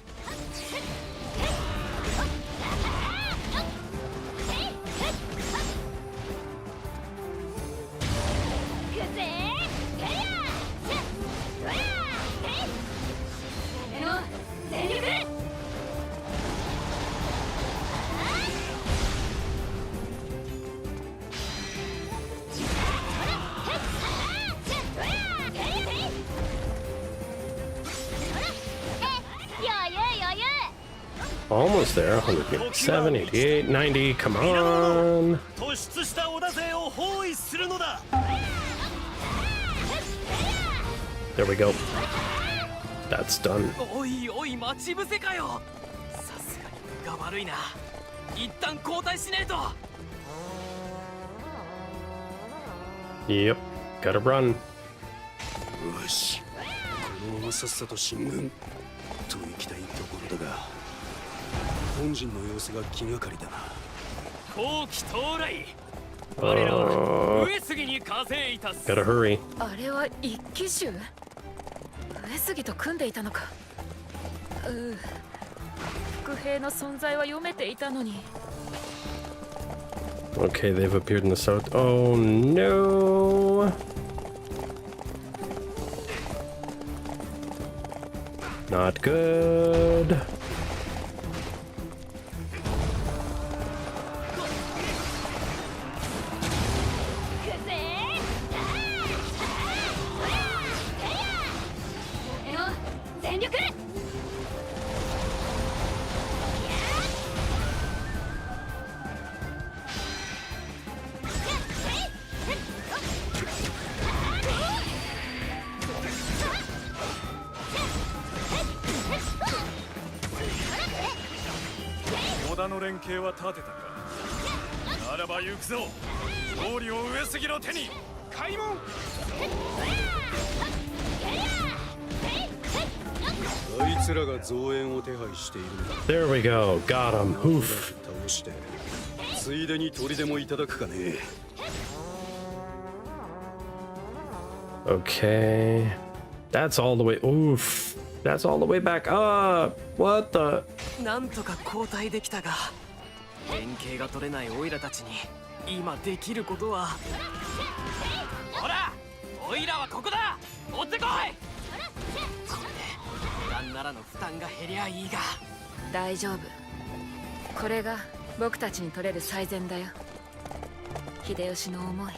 Almost there. 187, 88, 90. Come on. 突出した織田勢を包囲するのだ。 There we go. That's done. おいおい待ち伏せかよ。さすがに運が悪いな。一旦交代しねえと。 Yep. Gotta run. よし。このままさっさと進軍と行きたいところだが。 本陣の様子が気がかりだな。後期到来。我らは上杉に加勢いたす。Gotta hurry. あれは一騎衆？上杉と組んでいたのか。伏兵の存在は読めていたのに。 Okay, they've appeared in the south. Oh no. Not good. There we go. Got him. Oof. Okay. That's all the way. Oof. That's all the way back up. What the? なんとか交代できたが、連携が取れないオイラたちに今できることは。ほら、オイラはここだ。追ってこい。これでなんならの負担が減りゃいいが。大丈夫。これが僕たちに取れる最善だよ。秀吉の思い、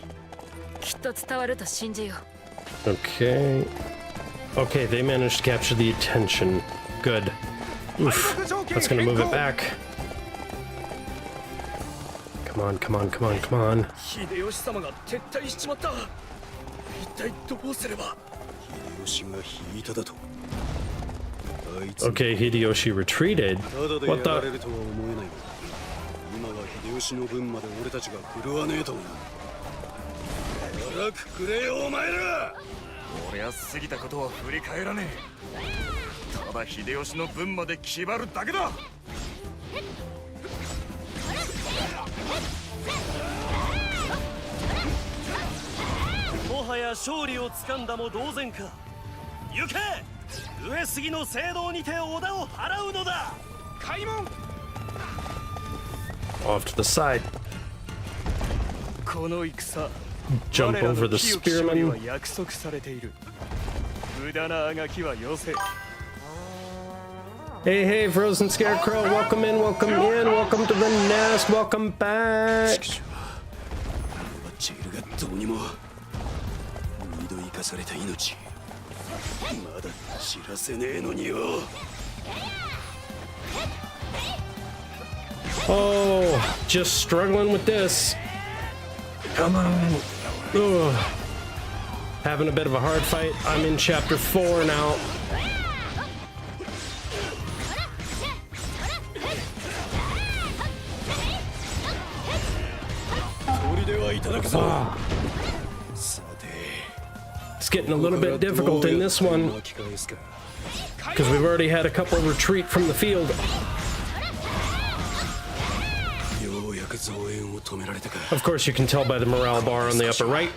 きっと伝わると信じよう。Okay. Okay, they managed to capture the attention. Good. Oof. That's gonna move it back. Come on, come on, come on, come on. 秀吉様が撤退しちまった。一体どうすれば。秀吉が引いただと。 Okay, Hideyoshi retreated. What the? 今は秀吉の分まで俺たちが振るわねえとな。荒くくれよお前ら。俺は過ぎたことは振り返らねえ。ただ秀吉の分まで決まるだけだ。もはや勝利をつかんだも同然か。行け、上杉の聖堂にて織田を払うのだ。開門。 Off to the side. この戦。 Jump over the spearman. 約束されている。無駄なあがきはよせ。Hey, hey, Frozen Scarecrow, welcome in, welcome to the nest, welcome back. チールがどうにも二度生かされた命まだ知らせねえのによ Oh, just struggling with this. Come on. Ugh. Having a bit of a hard fight. I'm in chapter 4 now. It's getting a little bit difficult in this one because we've already had a couple retreat from the field. Of course, you can tell by the morale bar on the upper right.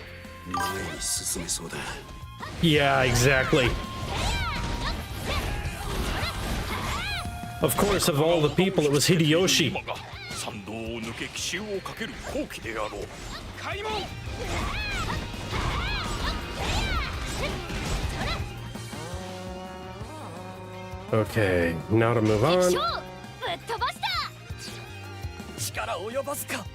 Yeah, exactly. Of course, of all the people, it was Hideyoshi. Okay, now to move on. 力及ばずか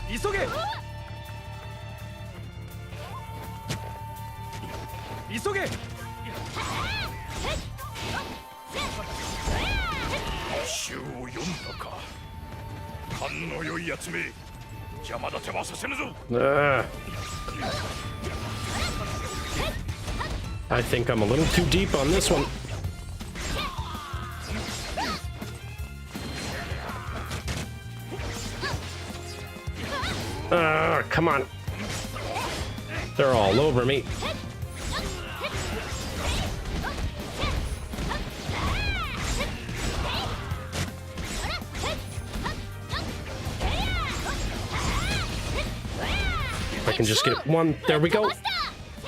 急げ急げ衆を読んだか勘の良いやつめ邪魔立てはさせぬぞ I think I'm a little too deep on this one. Come on. They're all over me. If I can just get one. There we go.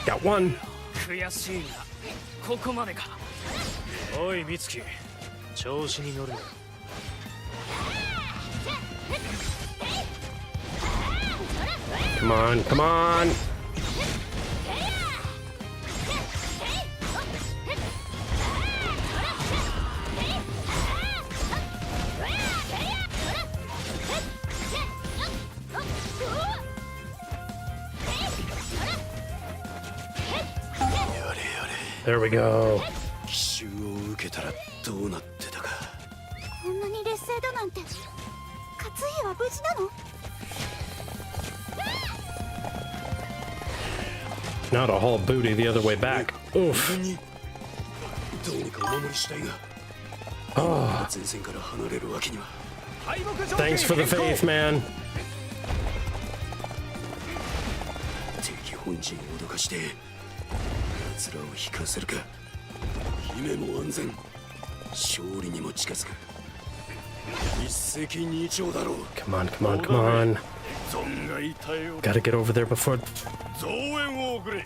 Got one. 悔しいなここまでかおい美月調子に乗るな Come on, come on. There we go. 奇襲を受けたらどうなってたかこんなに劣勢だなんて勝家は無事なの Not a whole booty the other way back. Oof. どうにかお守りしたいが Oh, 前線から離れるわけには thanks for the faith, man. 敵本陣を脅かして奴らを引かせるか姫も安全勝利にも近づく一石二鳥だろう Come on, come on, come on. 存外耐えを Gotta get over there before 増援を送れ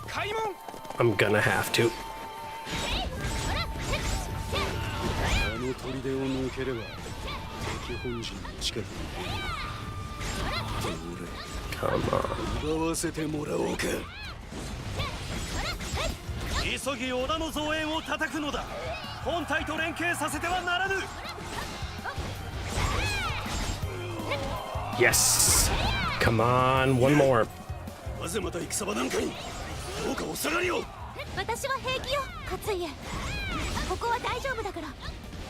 開門 I'm gonna have to. あの砦を抜ければ敵本陣の近くにどれ Come on. 奪わせてもらおうか急ぎ織田の増援を叩くのだ本隊と連携させてはならぬ Yes. Come on, one more. なぜまた戦場なんかにどうかお下がりを私は平気よ勝家ここは大丈夫だから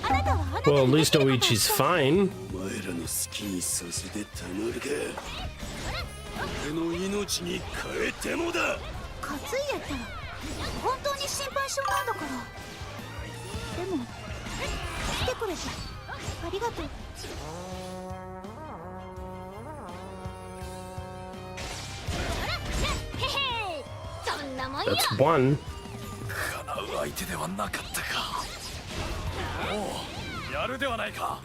あなたはあなた Well, に at で least きることを Oichi's fine. お前らの好きにさせてたまるか俺の命に変えてもだ勝家ったら本当に心配性なんだからでも来てくれてありがとうへへそんなもんよ That's one. 叶う相手ではなかったかおうやるではないか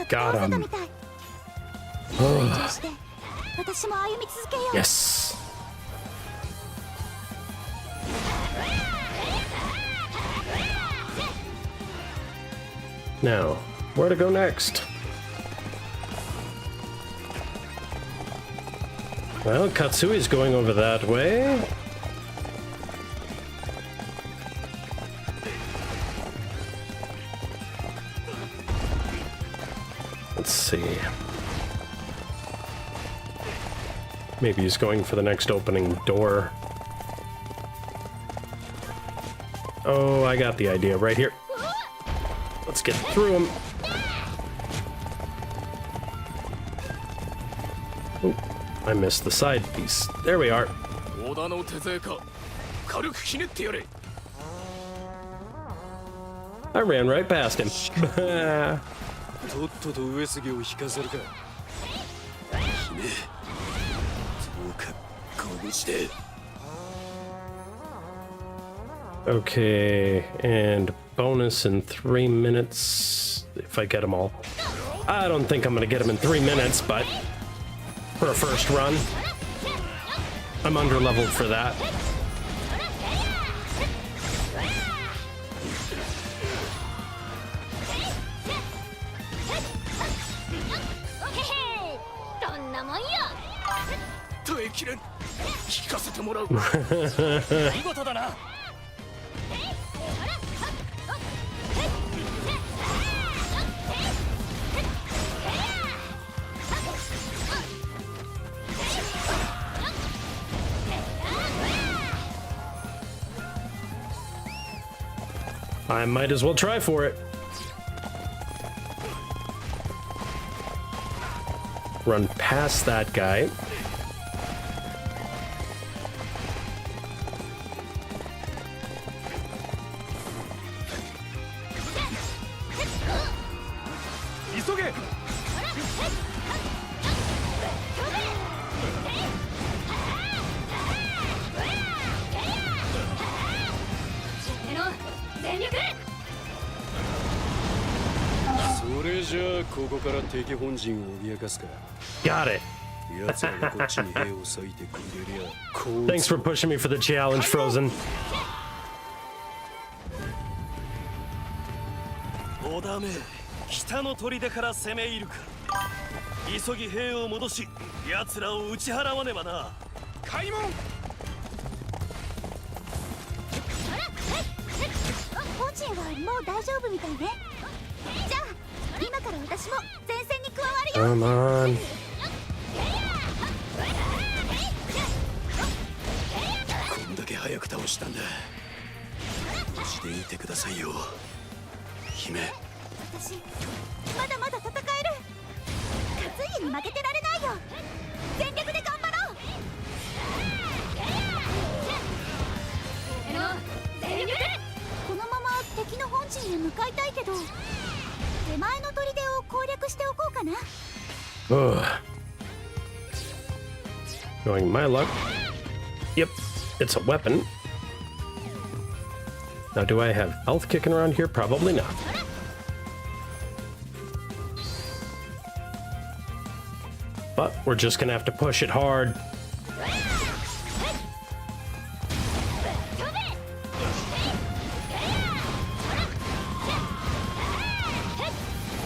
Got him. 私も歩み続けよう Yes. Now, where to go next? Well, Katsui's going over that way. Let's see. Maybe he's going for the next opening door. Oh, I got the idea right here. Let's get through him. Oh, I missed the side piece. There we are. I ran right past him. とっとと上杉を引かせるか。姫、どうか拳で。Okay, and bonus in 3 minutes if I get them all. I don't think I'm gonna get them in 3 minutes, but for a first run, I'm under leveled for that. I might as well try for it. Run past that guy. Got it. Thanks for pushing me for the challenge, Frozen. おだめ、北の砦から攻め入るか。急ぎ兵を戻し、奴らを打ち払わねばな。開門。本陣はもう大丈夫みたいね。じゃあ今から私も前線に加わるよ。Come on. こんだけ早く倒したんだ。無事でいてくださいよ、姫。私まだまだ戦える。勝家に負けてられないよ。全力で頑張ろう。このまま敵の本陣へ向かいたいけど、手前の砦を攻略しておこうかな。Knowing my luck. Yep, it's a weapon. Now, do I have health kicking around here? Probably not. But we're just gonna have to push it hard.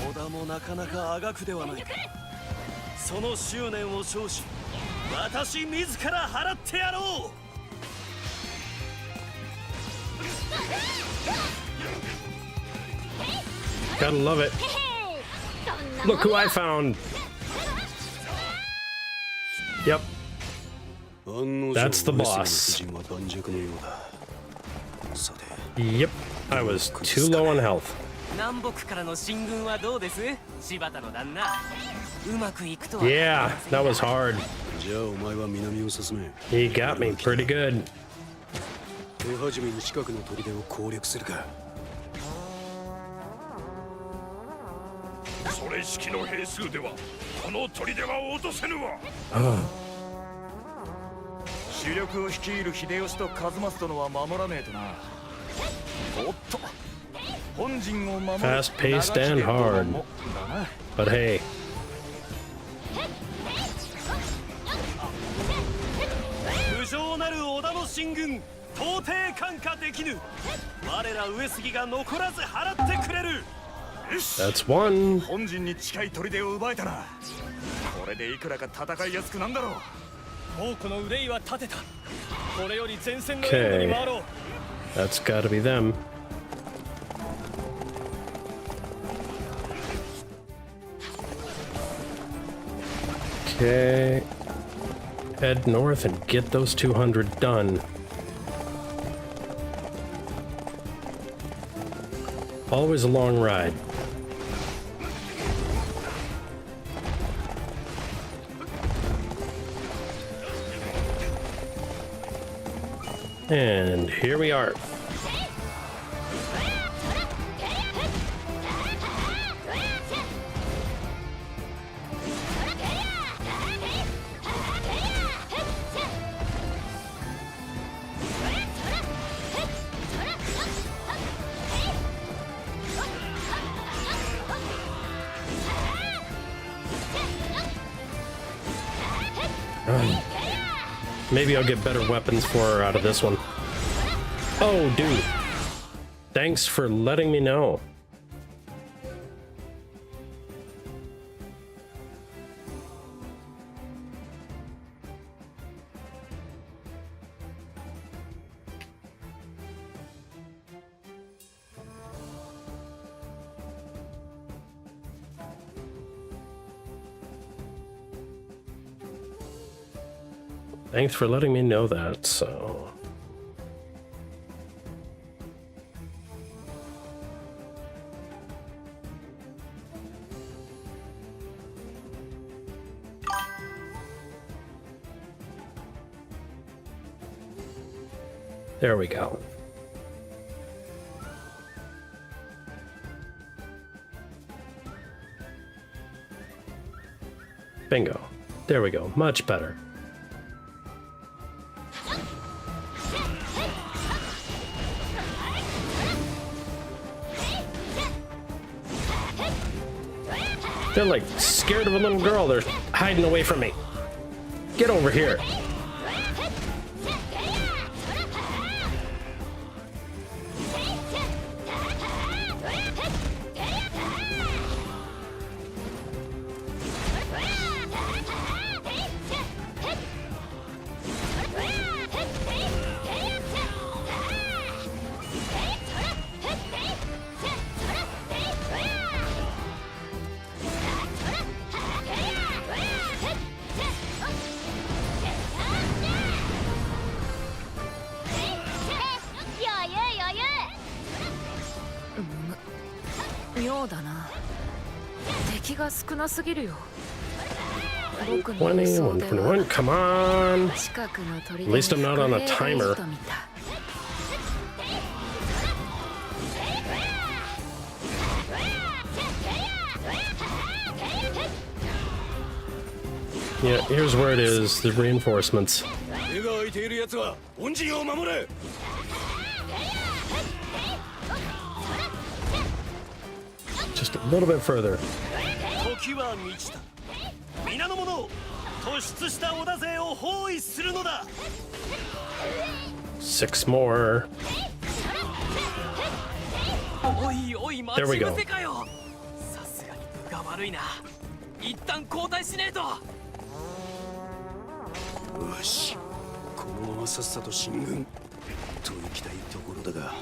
Oda もなかなかあがくではないか。その執念を称し、私自ら払ってやろう。Gotta love it. Look who I found. Yep. That's the boss. Yep. I was too low on health. 南北からの進軍はどうです？柴田の旦那。うまくいくとは。Yeah, that was hard. じゃあお前は南を進め。 He got me pretty good. 手始めに近くの砦を攻略するか。それ式の兵数ではこの砦は落とせぬわ。主力を率いる秀吉と数正殿は守らねえとな。おっと、本陣を守る。 Fast-paced and hard. But hey. 不浄なる織田の進軍、到底看過できぬ。我ら上杉が残らず払ってくれる。That's one. 本陣に近い砦を奪えたな。これでいくらか戦いやすくなんだろう。宝庫の憂いは立てた。これより前線の援護に回ろう。 That's gotta be them. Okay. Head north and get those 200 done. Always a long ride. And here we are. Maybe I'll get better weapons for her out of this one. Oh, dude. Thanks for letting me know. Thanks for letting me know that, so... There we go. Bingo. There we go. Much better. They're like scared of a little girl. They're hiding away from me. Get over here.妙だな。敵が少なすぎるよ。 21, 21, come on! At least I'm not on a timer. Yeah, here's where it is, the reinforcements. Just a little bit further. 皆の者、突出した織田勢を包囲するのだ。 6 more. おいおい、待ち伏せかよ。さすがに分が悪いな。一旦交代しねえと。よし、このままさっさと進軍と行きたいところだが。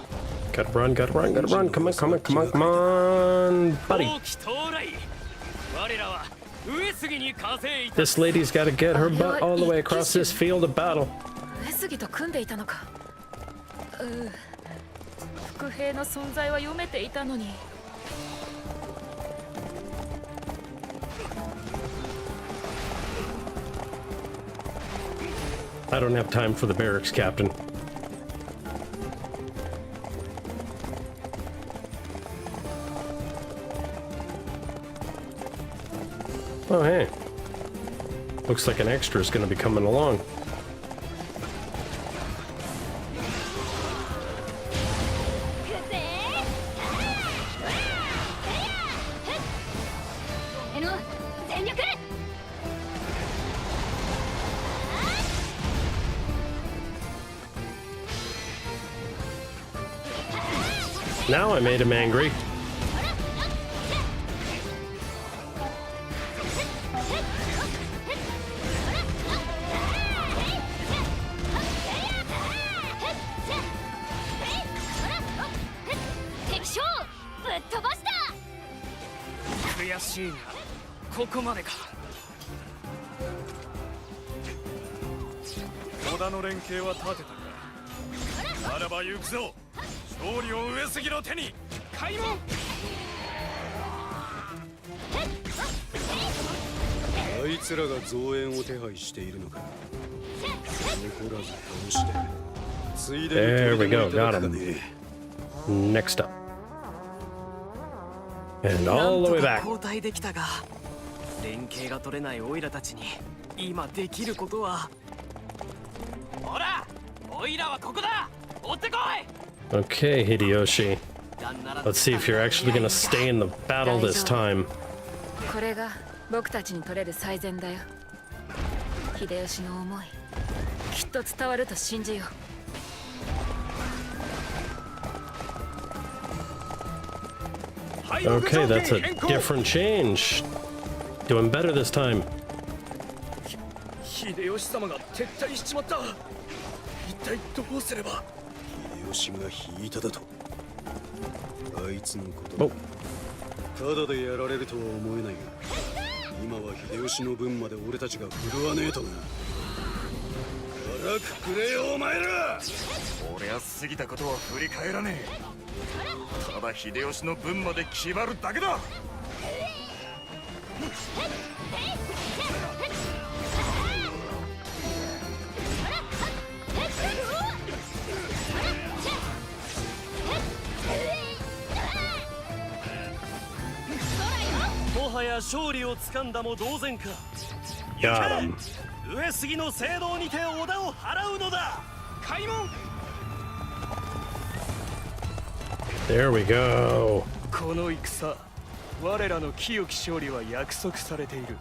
Gotta run, gotta run, gotta run. Come on, come on, come on, come on, buddy. This lady's gotta get her butt all the way across this field of battle. 上杉と組んでいたのか。伏兵の存在は読めていたのに。 I don't have time for the barracks, Captain. Oh, hey. Looks like an extra is going to be coming along. Now I made him angry. しいがここまでか。織田の連携は立てたか。ならば行くぞ。勝利を上杉の手に。開門。あいつらが増援を手配しているのか。残らず倒して。ついでに There we go, 取り留め got てお him. くかね。 Next up. And all the way なん back. とか交代できたが、連携が取れないオイラたちに今できることは。ほら、オイラはここだ。追ってこい。 Okay, Hideyoshi. Let's see if you're actually gonna stay in the battle this time. これが僕たちに取れる最善だよ。秀吉の思い、きっと伝わると信じよう。Okay, that's a different change. Doing better this time. 秀吉様が撤退しちまった。一体どうすれば。秀吉が引いただと。あいつのこと。ただでやられるとは思えないが、今は秀吉の分まで俺たちが振るわねえとな。辛くくれよお前ら。俺は過ぎたことは振り返らねえ。ただ秀吉の分まで決まるだけだ。もはや勝利をつかんだも同然か。 Got him. 上杉の聖堂にて織田を払うのだ。開門。 There we go. この戦、我らの清き勝利は約束されている。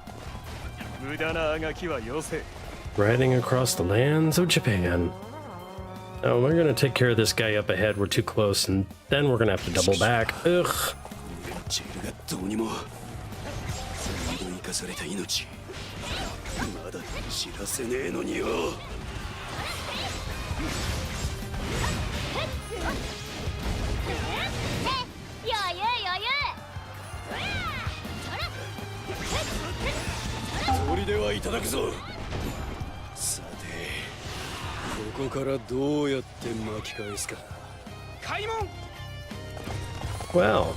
無駄なあがきはよせ。 Riding across the lands of Japan. Oh, we're gonna take care of this guy up ahead. We're too close, and then we're gonna have to double back. Ugh. ジェルがどうにも三度生かされた命まだ知らせねえのによ。砦はいただくぞ。さてここからどうやって巻き返すか。開門。 Well,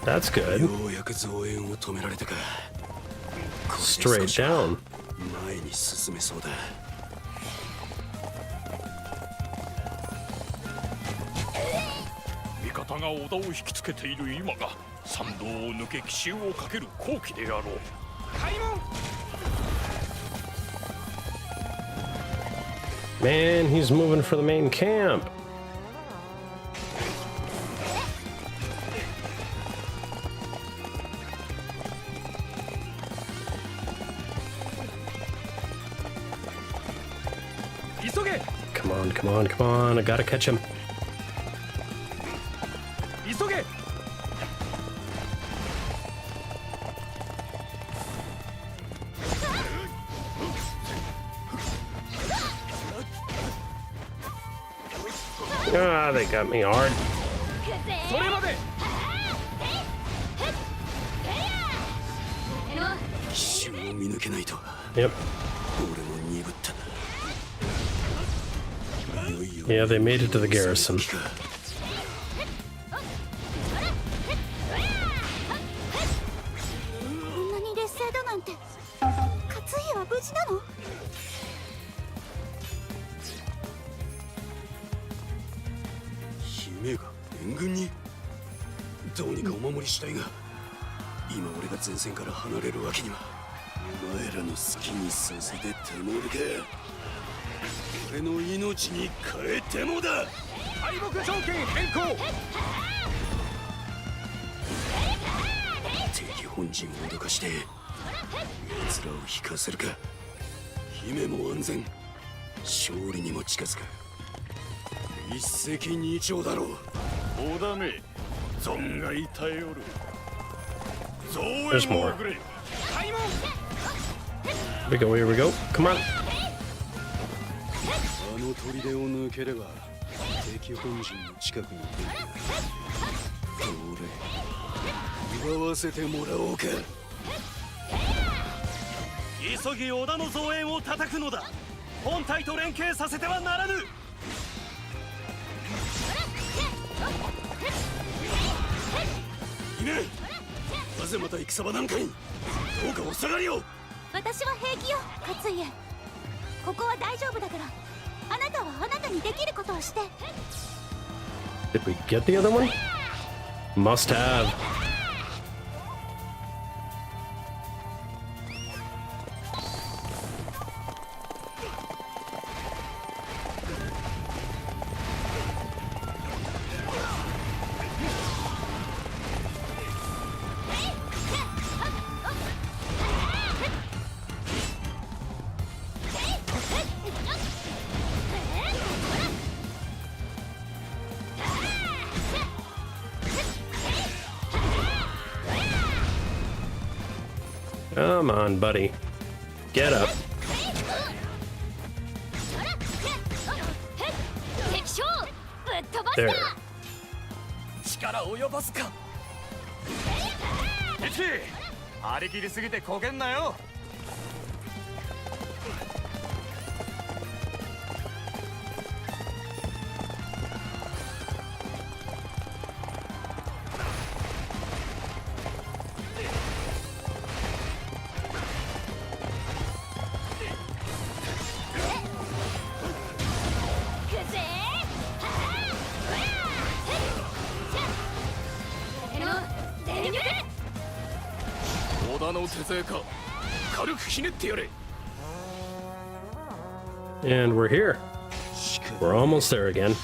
that's good. ようやく増援を止められたか。 Straight down. 前に進めそうだ。味方が織田を引きつけている今が参道を抜け奇襲をかける好機であろう。開門。 Man, he's moving for the main camp. Come on, come on, come on. I gotta catch him. 急げ。 Ah, they got me hard. それまで。奇襲を見抜けないと。 Yep. 俺も鈍ったな。 Yeah, they made it to the garrison. こんなに劣勢だなんて。勝家は無事なの？姫が援軍に。どうにかお守りしたいが、今俺が前線から離れるわけには。お前らの好きにさせてたまるか。俺の命に変えてもだ。敗北条件変更。敵本陣を脅かして奴らを引かせるか。姫も安全、勝利にも近づく。一石二鳥だろう。織田め、存外耐えおる。増 There's 援を more. 送れ。 開門。 Here we go, here we go. Come on. あの砦を抜ければ敵本陣の近くに出る。俺祝わせてもらおうか。急ぎ織田の増援を叩くのだ。本隊と連携させてはならぬ。姫、なぜまた戦場なんかに。どうかお下がりを。私は平気よ、勝家。ここは大丈夫だから、あなたはあなたにできることをして。 Did we get the other one? Must have. Come on, buddy. Get up. 敵将ぶっ飛ば There. 力及ばずか。ミキ、張り切りすぎてこけんなよ。織田の手勢か。軽くひねってやれ。 And we're here. We're almost there again.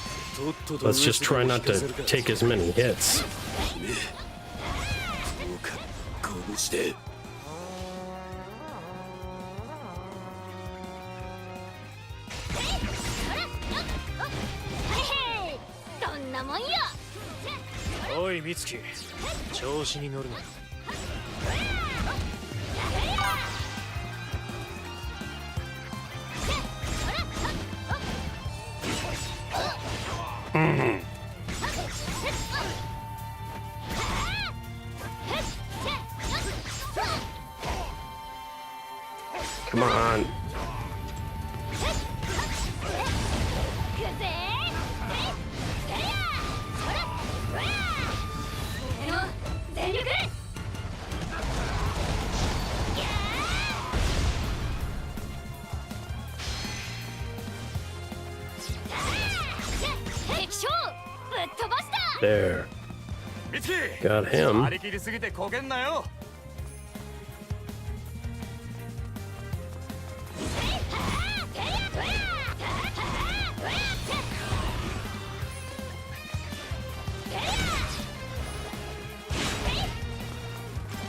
Let's just try not to take as many hits. 姫、どうか鼓舞して。どんなもんよ。おい美月、調子に乗るなよ。Come on. There. ミツキ、 Got him. 張り切りすぎてこけんなよ。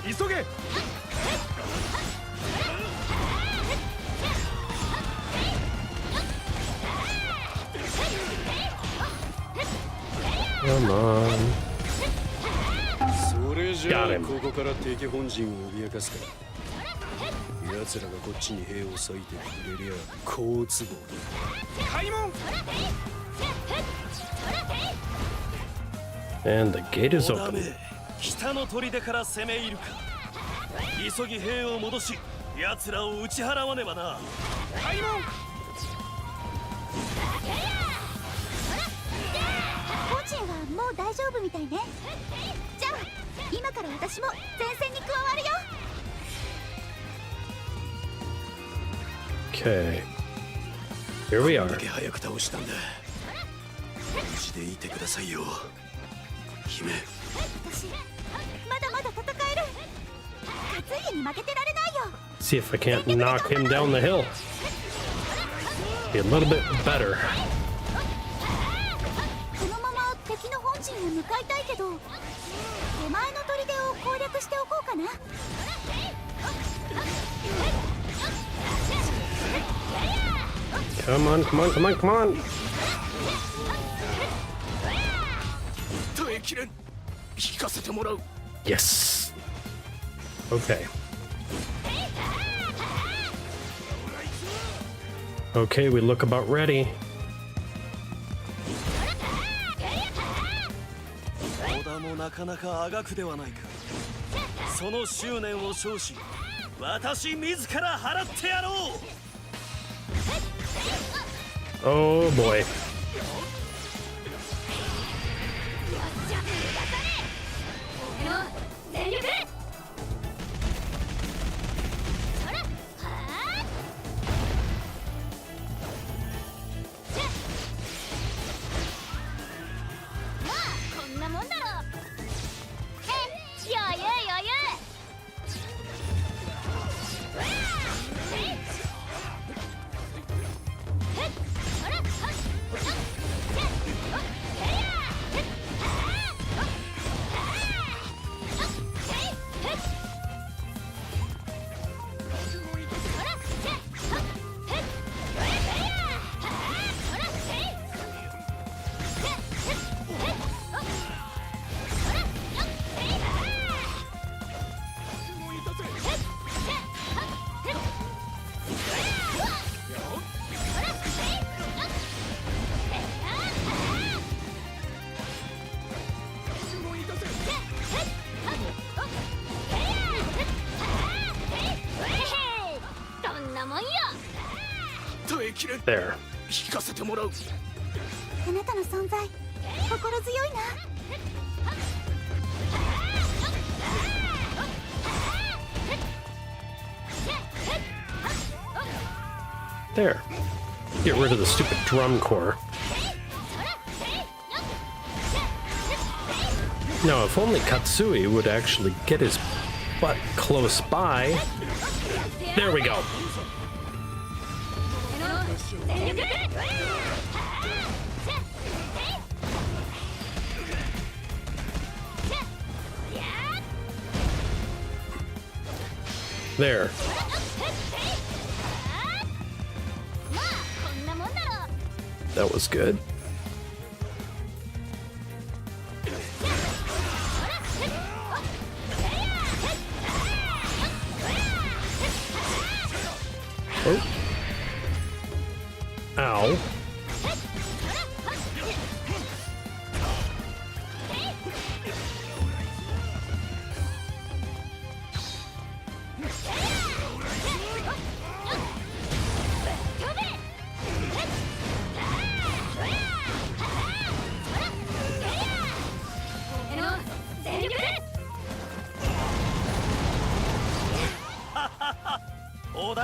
急げ。 Come on. それじゃあ Got him. ここから敵本陣を脅かすか。奴らがこっちに兵を割いてくれりゃ好都合だ。開門。 And the gate is 織田 open. め、北の砦から攻め入るか。急ぎ兵を戻し、奴らを打ち払わねばな。開門。 本陣はもう大丈夫みたいね。じゃあ今から私も前線に加わるよ。 Okay. Here we ど are. れだけ早く倒したんだ。無事でいてくださいよ、姫。私まだまだ戦える。勝家に負けてられないよ。 See if I can't knock him down the hill. Be a little bit better. このまま敵の本陣へ向かいたいけど、手前の砦を攻略しておこうかな。 Come on, come on, come on, come on. 耐えきれん。引かせてもらう。 Yes. Okay. Okay, we look about ready. 織田もなかなかあがくではないか。その執念を称し私自ら払ってやろう。 Oh boy. 全力。まあこんなもんだろう。余裕余裕。There. 聞かせてもらう。あなたの存在心強いな。 There. Get rid of the stupid drum corps. Now, if only Katsui would actually get his butt close by. There we go. There. That was good. Oh. Ow.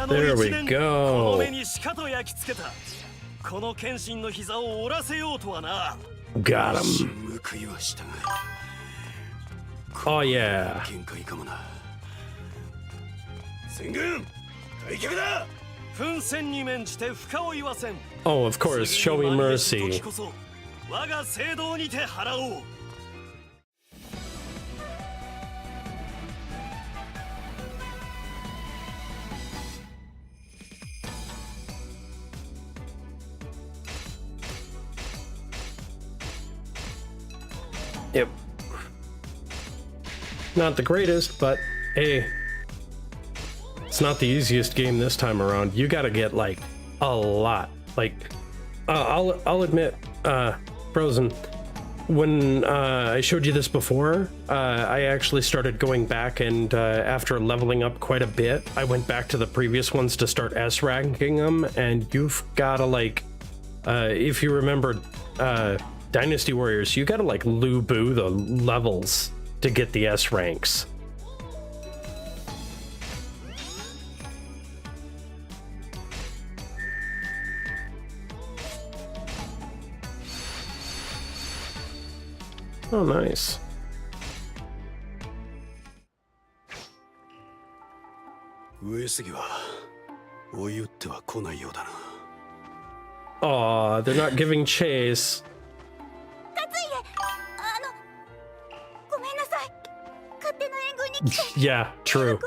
There we go. この目にしかと焼き付けた。この剣心の膝を折らせようとはな。 Got him. 報いはしたが Oh yeah. 限界かもな。戦軍退却だ。奮戦に免じて深を言わせん。 Oh, of course, show me mercy. 時こそ我が聖堂にて払おう。 Yep. Not the greatest, but hey, it's not the easiest game this time around. You gotta get like a lot. Like, I'll admit, Frozen, when I showed you this before, I actually started going back and after leveling up quite a bit, I went back to the previous ones to start S ranking them, and you've gotta like, if you remember, Dynasty Warriors, you gotta like Lu-Bu the levels to get the S ranks. Oh, nice. Aw, they're not giving chase. Yeah, true.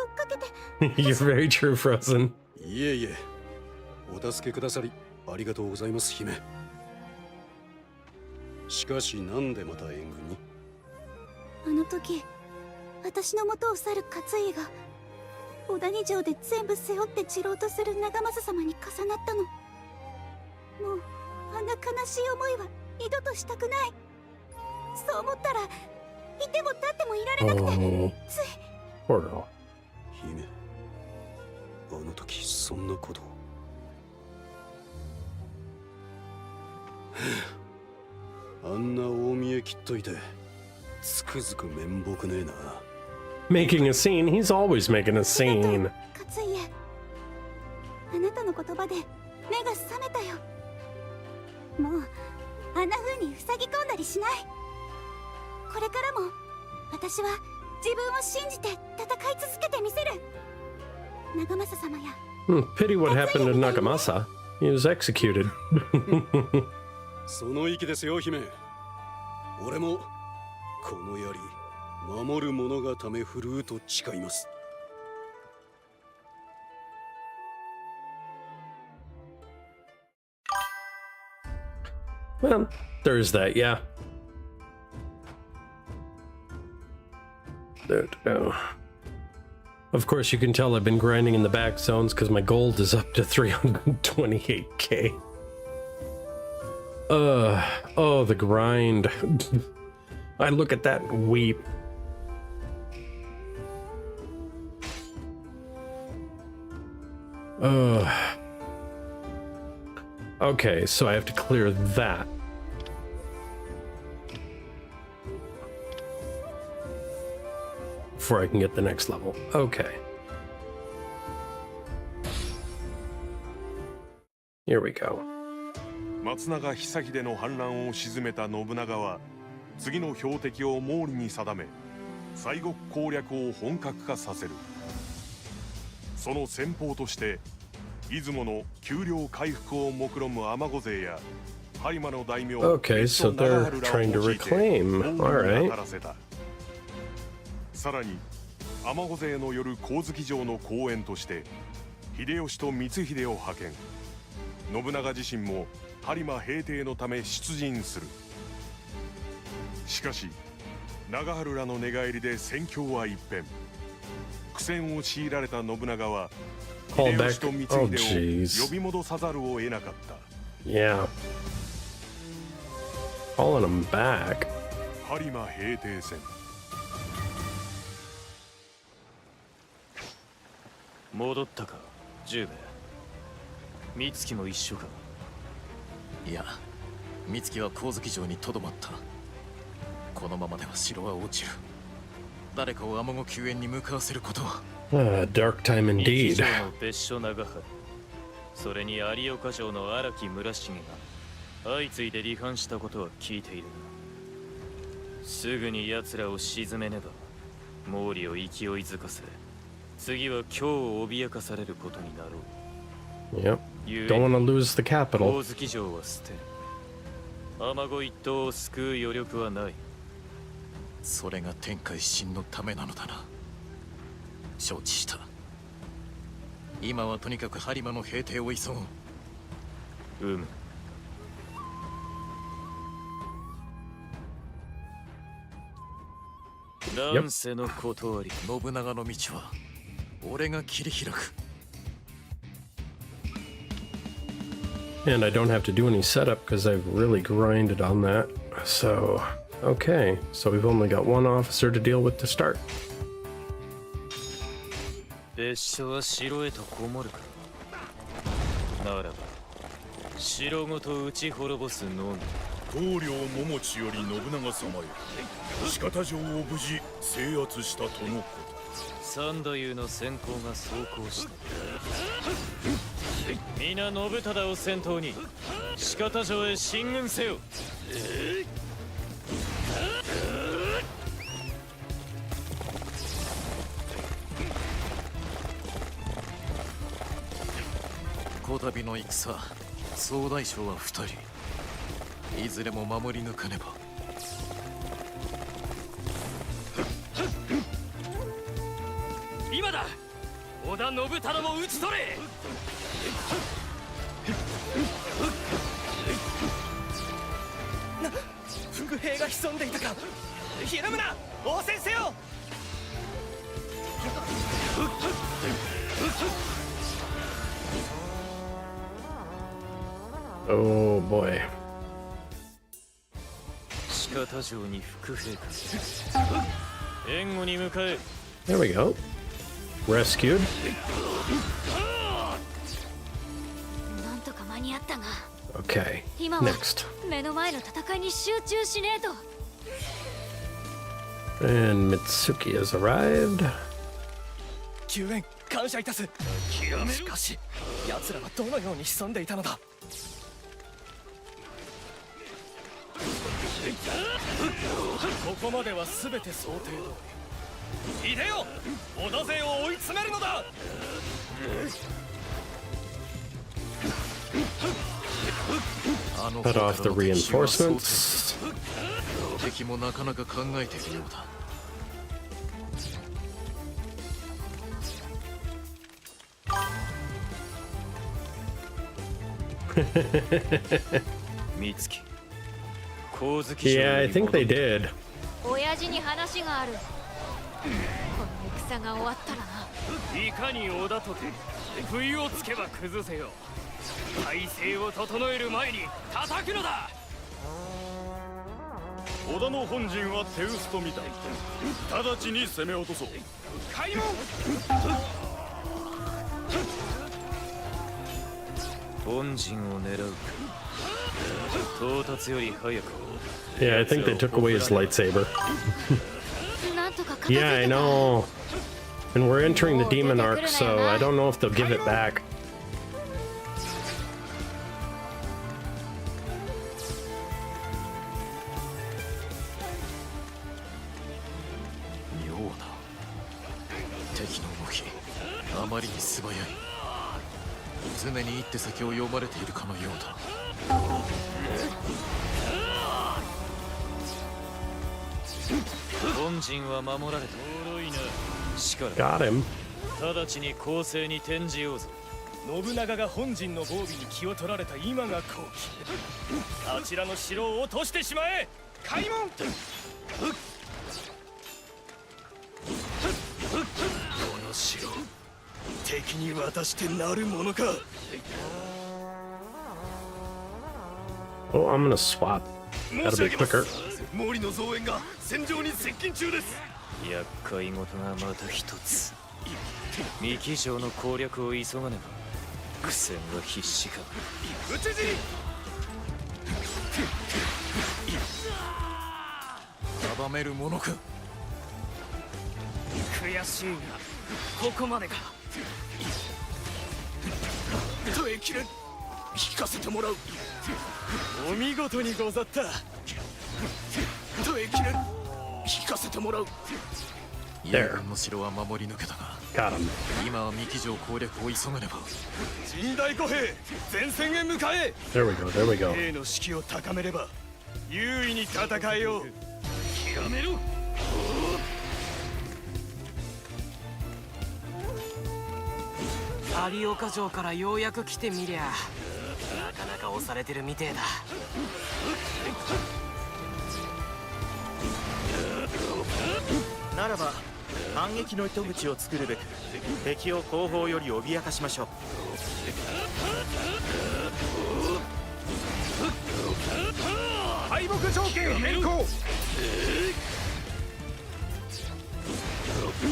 You're very true, Frozen. いえいえ、お助けくださりありがとうございます、姫。しかしなんでまた援軍に？あの時、私の元を去る勝家が小谷城で全部背負って散ろうとする長政様に重なったの。もうあんな悲しい思いは二度としたくない。そう思ったらいても立ってもいられなくて、つい Poor girl. 姫、あの時そんなことを。あんな大見え切っといてつくづく面目ねえな。 Making a scene? He's always making a scene. 勝家、あなたの言葉で目が覚めたよ。もうあんな風に塞ぎ込んだりしない。これからも私は自分を信じて戦い続けてみせる。長政様や Pity what happened to Nagamasa. He was executed. その意気ですよ姫。俺もこの槍守る者がため振るうと誓います。 Well, there's that, yeah. There to go. Of course, you can tell I've been grinding in the back zones because my gold is up to 328k. Oh, the grind. I look at that and weep. Okay, so I have to clear that. Before I can get the next level. Okay. Here we go. 松永久秀の反乱を鎮めた信長は次の標的を毛利に定め西国攻略を本格化させる。その先鋒として出雲の丘陵回復を目論む尼子勢や播磨の大名 Okay, so they're trying to reclaim. Alright. さらに尼子勢の夜光月城の公演として秀吉と光秀を派遣。信長自身も播磨平定のため出陣する。しかし長春らの寝返りで戦況は一変。苦戦を強いられた信長は秀吉と光秀を呼び戻さざるを得なかった。Yeah. Calling him back. 播磨平定戦。戻ったか、十兵衛。美月も一緒か。いや、美月は光月城にとどまった。このままでは城は落ちる。誰かを天子救援に向かわせることは。Dark time indeed. 城の別所長春、それに有岡城の荒木村重が相次いで離反したことは聞いている。すぐに奴らを沈めねば毛利を勢いづかせ、次は今日脅かされることになろう。Yep. Don't want to lose the capital. 光月城は捨てる。天子一党を救う余力はない。それが天下一新のためなのだな。承知した。今はとにかく播磨の平定を急ごう。なんせの断り。信長の道は俺が切り開く。 And I don't have to do any setup because I've really grinded on that. So, okay. So we've only got one officer to deal with to start. 別所は城へとこもるか。ならば城ごと討ち滅ぼすのみ。棟梁桃地より信長様へ四方城を無事制圧したとのこと。三太夫の先行が走行した。皆信忠を先頭に四方城へ進軍せよ。こたびの戦、総大将は2人。いずれも守り抜かねば。今だ。織田信忠も討ち取れ。伏兵が潜んでいたか。ひるむな、応戦せよ。Oh boy. 四方城に伏兵か。援護に向かえ。There we go. Rescued. なんとか間に合ったが Okay. 今は Next. 目の前の戦いに集中しねえと And Mitsuki has arrived. 救援感謝いたす。しかし奴らはどのように潜んでいたのだ。ここまでは全て想定通り。いでよ、織田勢を追い詰めるのだ。Cut off the reinforcements. 敵もなかなか考えているようだ。美月 Yeah, I think they did. 親父に話がある。この戦が終わったらな。いかに織田とて不意をつけば崩せよ。体勢を整える前に叩くのだ。織田の本陣は手薄と見た。直ちに攻め落とそう。開門。本陣を狙う。到達より早く。 Yeah, I think they took away his lightsaber. なんとか片付い Yeah, I たか know. And we're entering the demon arc, so I don't know if they'll give it back. 妙だ。敵の動きあまりに素早い。常に一手先を読まれているかのようだ。本陣は守られた。しから Got him. 直ちに攻勢に転じようぞ。信長が本陣の防備に気を取られた今が好機。あちらの城を落としてしまえ。開門。この城敵に渡してなるものか。 Oh, I'm gonna swap. 申 That'll し上 be げます quicker. 毛利の増援が戦場に接近中です。厄介事がまた一つ。三木城の攻略を急がねば苦戦は必至か。討ち死に。阻めるものか。悔しいがここまでか。耐えきれん。引かせてもらう。お見事にござった。耐えきれん。引かせてもらう。ヤンの城は守り抜けたが、 Got him. 今は三木城攻略を急がねば。陣大歩兵前線へ向かえ。 There we go. There we go. 兵の士気を高めれば優位に戦えよう。やめろ。有岡城からようやく来てみりゃなかなか押されてるみてえだ。ならば反撃の糸口を作るべく敵を後方より脅かしましょう。敗北条件変更。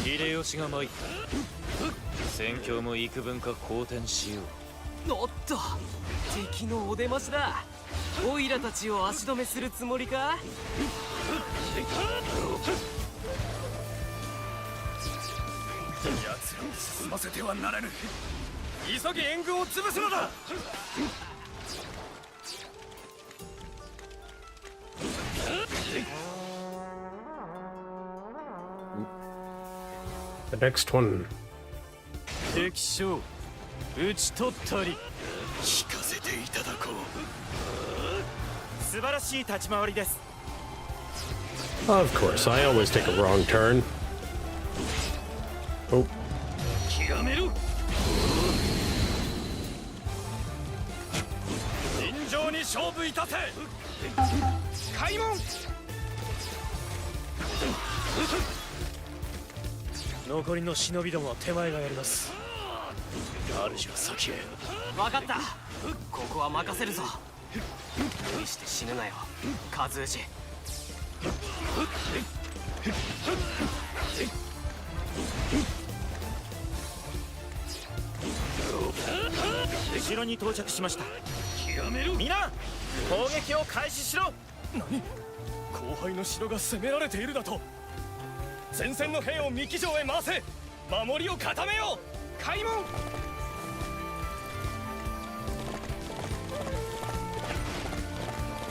秀吉が参った。戦況も幾分か好転しよう。おっと敵のお出ましだ。オイラたちを足止めするつもりか。奴らを進ませてはならぬ。急ぎ援軍を潰すのだ。 The next one. 敵将討ち取ったり。引かせていただこう。素晴らしい立ち回りです。 Of course, I always take a wrong turn. Oh, 極めろ。尋常に勝負いたせ。開門。残りの忍びどもは手前がやります。主は先へ。分かった。ここは任せるぞ。無理して死ぬなよ、カズージ。後ろに到着しました。極める。皆攻撃を開始しろ。何、後輩の城が攻められているだと。前線の兵を三木城へ回せ。守りを固めよう。開門。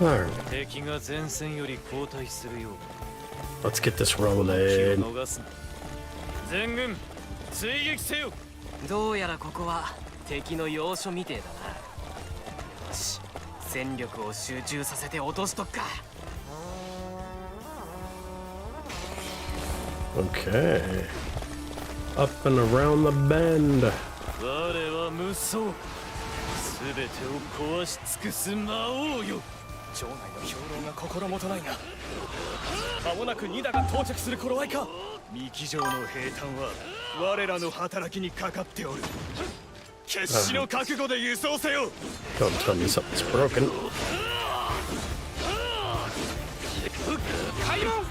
Alright, 敵が前線より後退するよう let's get this だ。 rolling. 逃すな。全軍追撃せよ。どうやらここは敵の要所みてえだな。よし、戦力を集中させて落としとくか。Okay. Up and around the bend. 我は無双。すべてを壊し尽くす魔王よ。城内の兵糧が心もとないが、間もなく2打が到着する頃合いか。三木城の平坦は我らの働きにかかっておる。決死の覚悟で輸送せよ。 Don't tell me something's broken. 開門。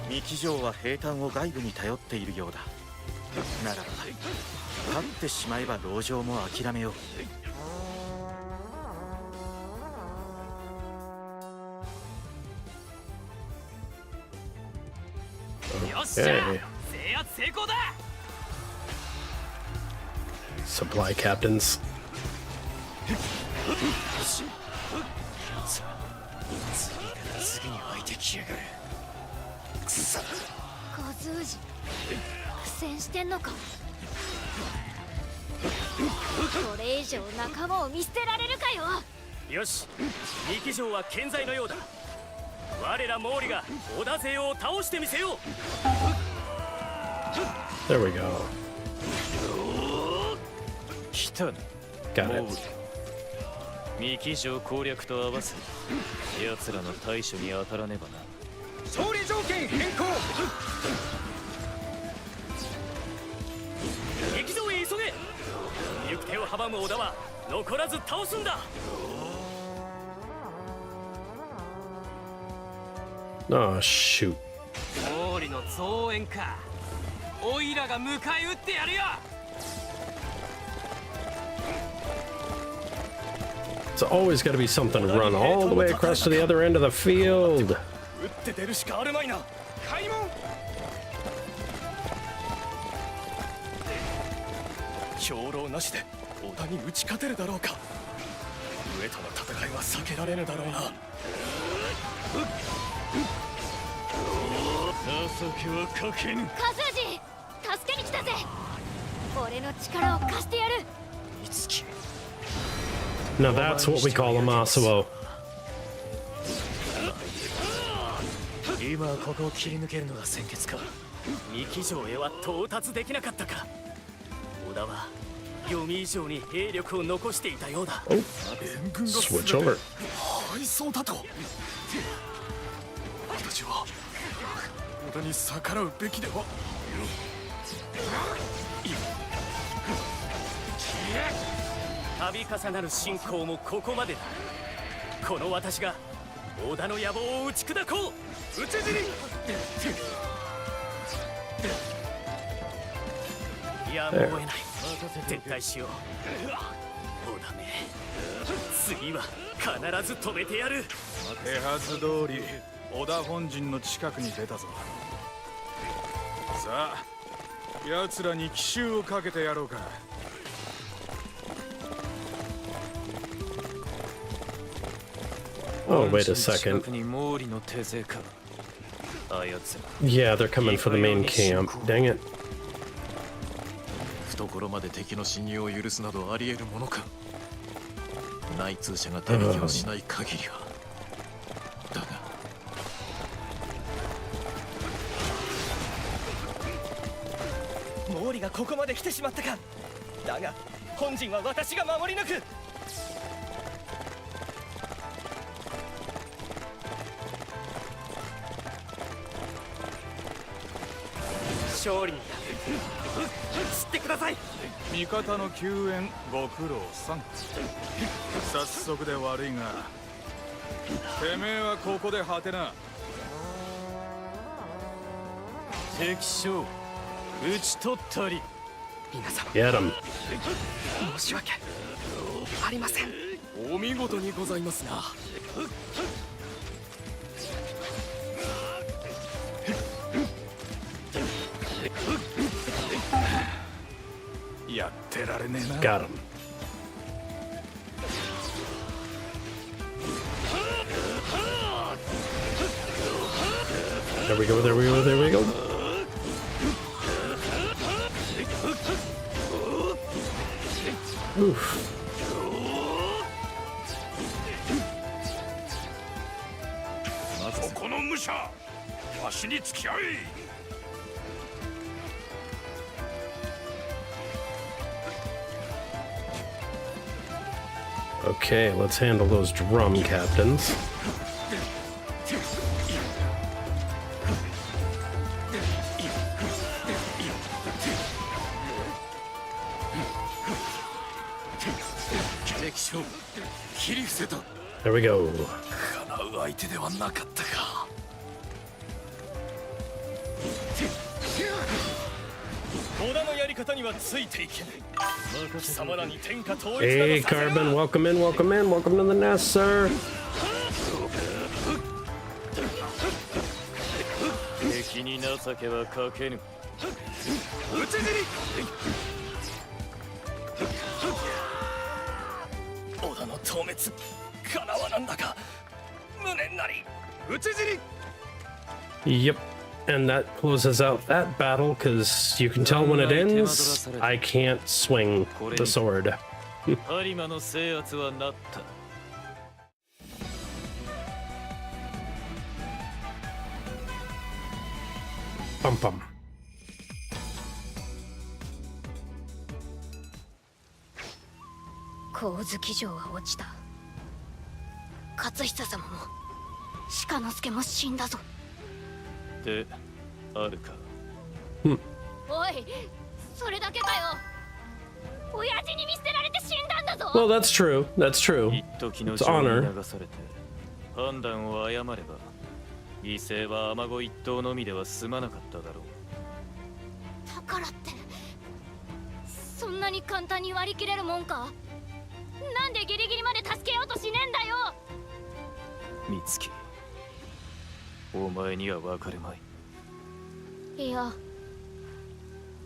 三木城は平坦を外部に頼っているようだ。ならば勝ってしまえば籠城も諦めよう。よっしゃ、 Okay. 制圧成功だ。 Supply captains. 次に湧いてきやがる。小通じ苦戦してんのか。これ以上仲間を見捨てられるかよ。よし、三木城は健在のようだ。我ら毛利が織田勢を倒してみせよう。 There we go. 来たね。 Got it. 三木城攻略と合わせ奴らの対処に当たらねばな。勝利条件変更。劇場へ急げ。行く手を阻む織田は残らず倒すんだ。 Oh, shoot. 毛利の増援か。オイラが迎え撃ってやるよ。 It's always got to be something to run all the way across to the other end of the field. 打って出るしかあるまいな。開門。兵糧なしで織田に打ち勝てるだろうか。上との戦いは避けられぬだろうな。情けはかけぬ。カズージ、助けに来たぜ。俺の力を貸してやる。いつき Now that's what we call a Masuo. 今ここを切り抜けるのが先決か。三木城へは到達できなかったか。織田は読み以上に兵力を残していたようだ。 Oh, switch over. はいそうだと。私は織田に逆らうべきでは。度重なる侵攻もここまでだ。この私が織田の野望を打ち砕こう。討ち死に。やむを得ない。撤退しよう。織田め、次は必ず止めてやる。手はず通り織田本陣の近くに出たぞ。さあ奴らに奇襲をかけてやろうか。 Oh, wait a second. Yeah, they're coming for the main camp. Dang it. 懐まで敵の侵入を許すなどあり得るものか。内通者が手引きをしない限りは。だが毛利がここまで来てしまったか。だが本陣は私が守り抜く。勝利に知ってください。味方の救援ご苦労さん。早速で悪いがてめえはここで果てな。敵将討ち取ったり。皆様 Get him. 申し訳ありません。お見事にございますな。やってられねえな。 Got him. There we go, there we go, there we go. Oof. この武者わしに付き合い。 Okay, let's handle those drum captains. There we go. 叶う相手ではなかったか。織田のやり方にはついていけない。貴様らに天下統一など Hey, させない。 Carbon, welcome in, welcome in, welcome to the nest, sir. 敵に情けはかけぬ。織田の討滅かなわなんだか。無念なり討ち死に。 Yep. And that closes out that battle, because you can tell when it ends, I can't swing the sword. 有馬の制圧はなった。 Bum bum. 光月城は落ちた。勝久様も鹿之助も死んだぞ。で、あるか。おい、それだけかよ。親父に見捨てられて死んだんだぞ。 Well, that's true. That's true. 一時の It's 情に honor. 流されて判断を誤れば犠牲は天子一党のみでは済まなかっただろう。だからってそんなに簡単に割り切れるもんか。なんでギリギリまで助けようとしねえんだよ。美月、お前には分かるまい。いや、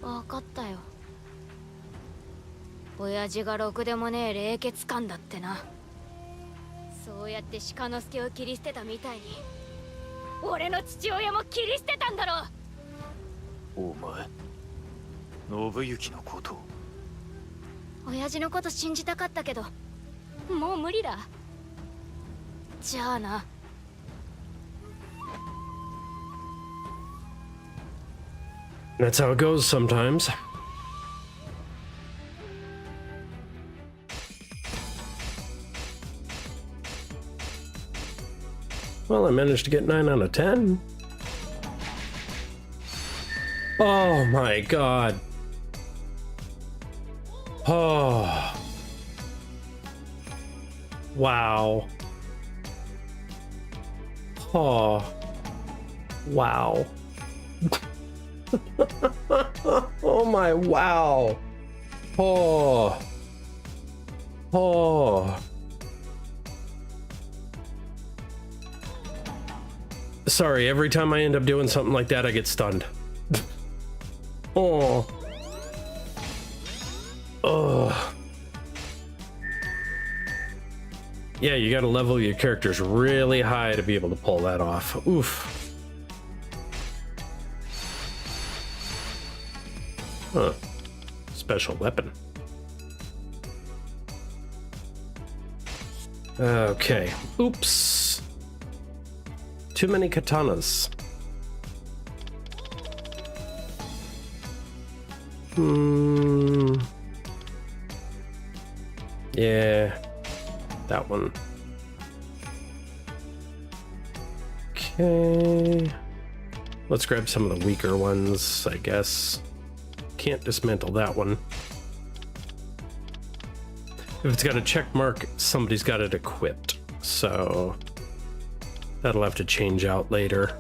分かったよ。親父がろくでもねえ冷血漢だってな。そうやって鹿之助を切り捨てたみたいに俺の父親も切り捨てたんだろ。お前、信行のことを。親父のこと信じたかったけどもう無理だ。じゃあな。 That's how it goes sometimes. Well, I managed to get 9 out of 10. Oh my god. Oh. Wow. Oh. Wow. Oh my wow. Oh. Oh. Sorry, every time I end up doing something like that, I get stunned. Oh. Oh. Yeah, you gotta level your characters really high to be able to pull that off. Oof. Huh. Special weapon. Okay. Oops. Too many katanas. Yeah. That one. Okay. Let's grab some of the weaker ones, I guess. Can't dismantle that one. If it's got a check mark, somebody's got it equipped. So that'll have to change out later.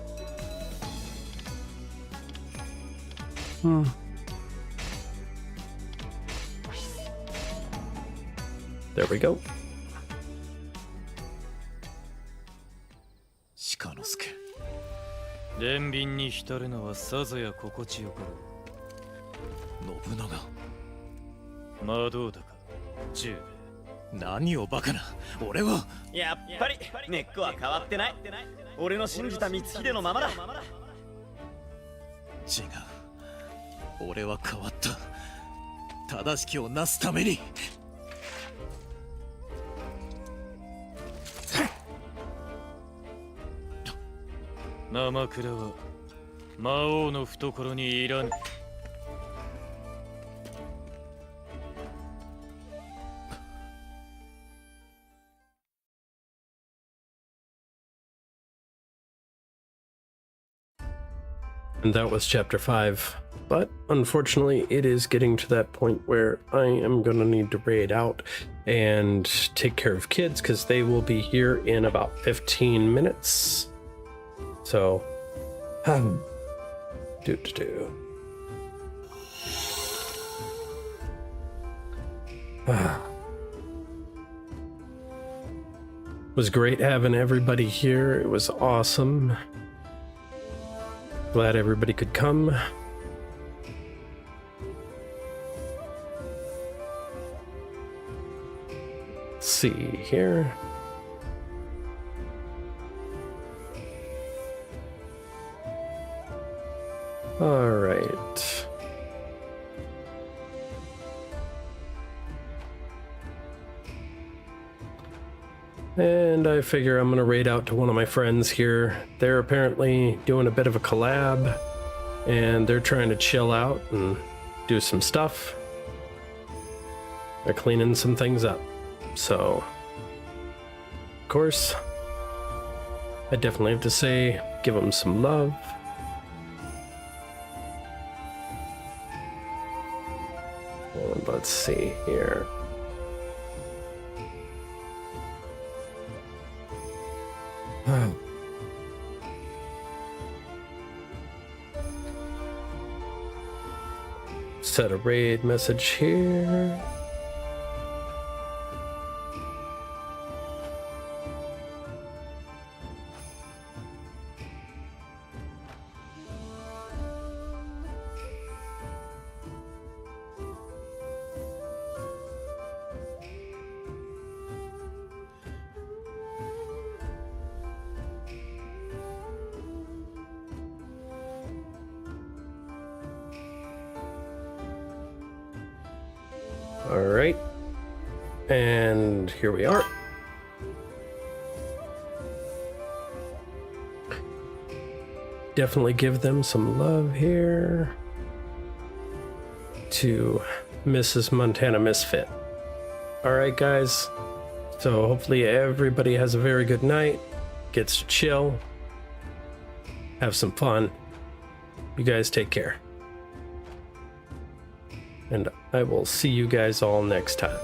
There we go. 鹿之助。憐憫に浸るのはさぞや心地よかろ信長。う。魔道だか、十兵衛。何をバカな。俺は。やっぱり根っこは変わってない。俺の信じた光秀のままだ。違う。俺は変わった。正しきをなすために。生倉は魔王の懐にいらぬ。And that was chapter 5. But unfortunately, it is getting to that point where I am going to need to raid out and take care of kids because they will be here in about 15 minutes. So, was great having everybody here. It was awesome. Glad everybody could come. Let's see here. All right. And I figure I'm gonna raid out to one of my friends here. They're apparently doing a bit of a collab, and they're trying to chill out and do some stuff. They're cleaning some things up. So, of course, I definitely have to say, give them some love. And let's see here. Set a raid message here. All right, and here we are. Definitely give them some love here to Mrs. Montana Misfit. All right, guys. So hopefully everybody has a very good night, gets to chill, have some fun. You guys take care. And I will see you guys all next time.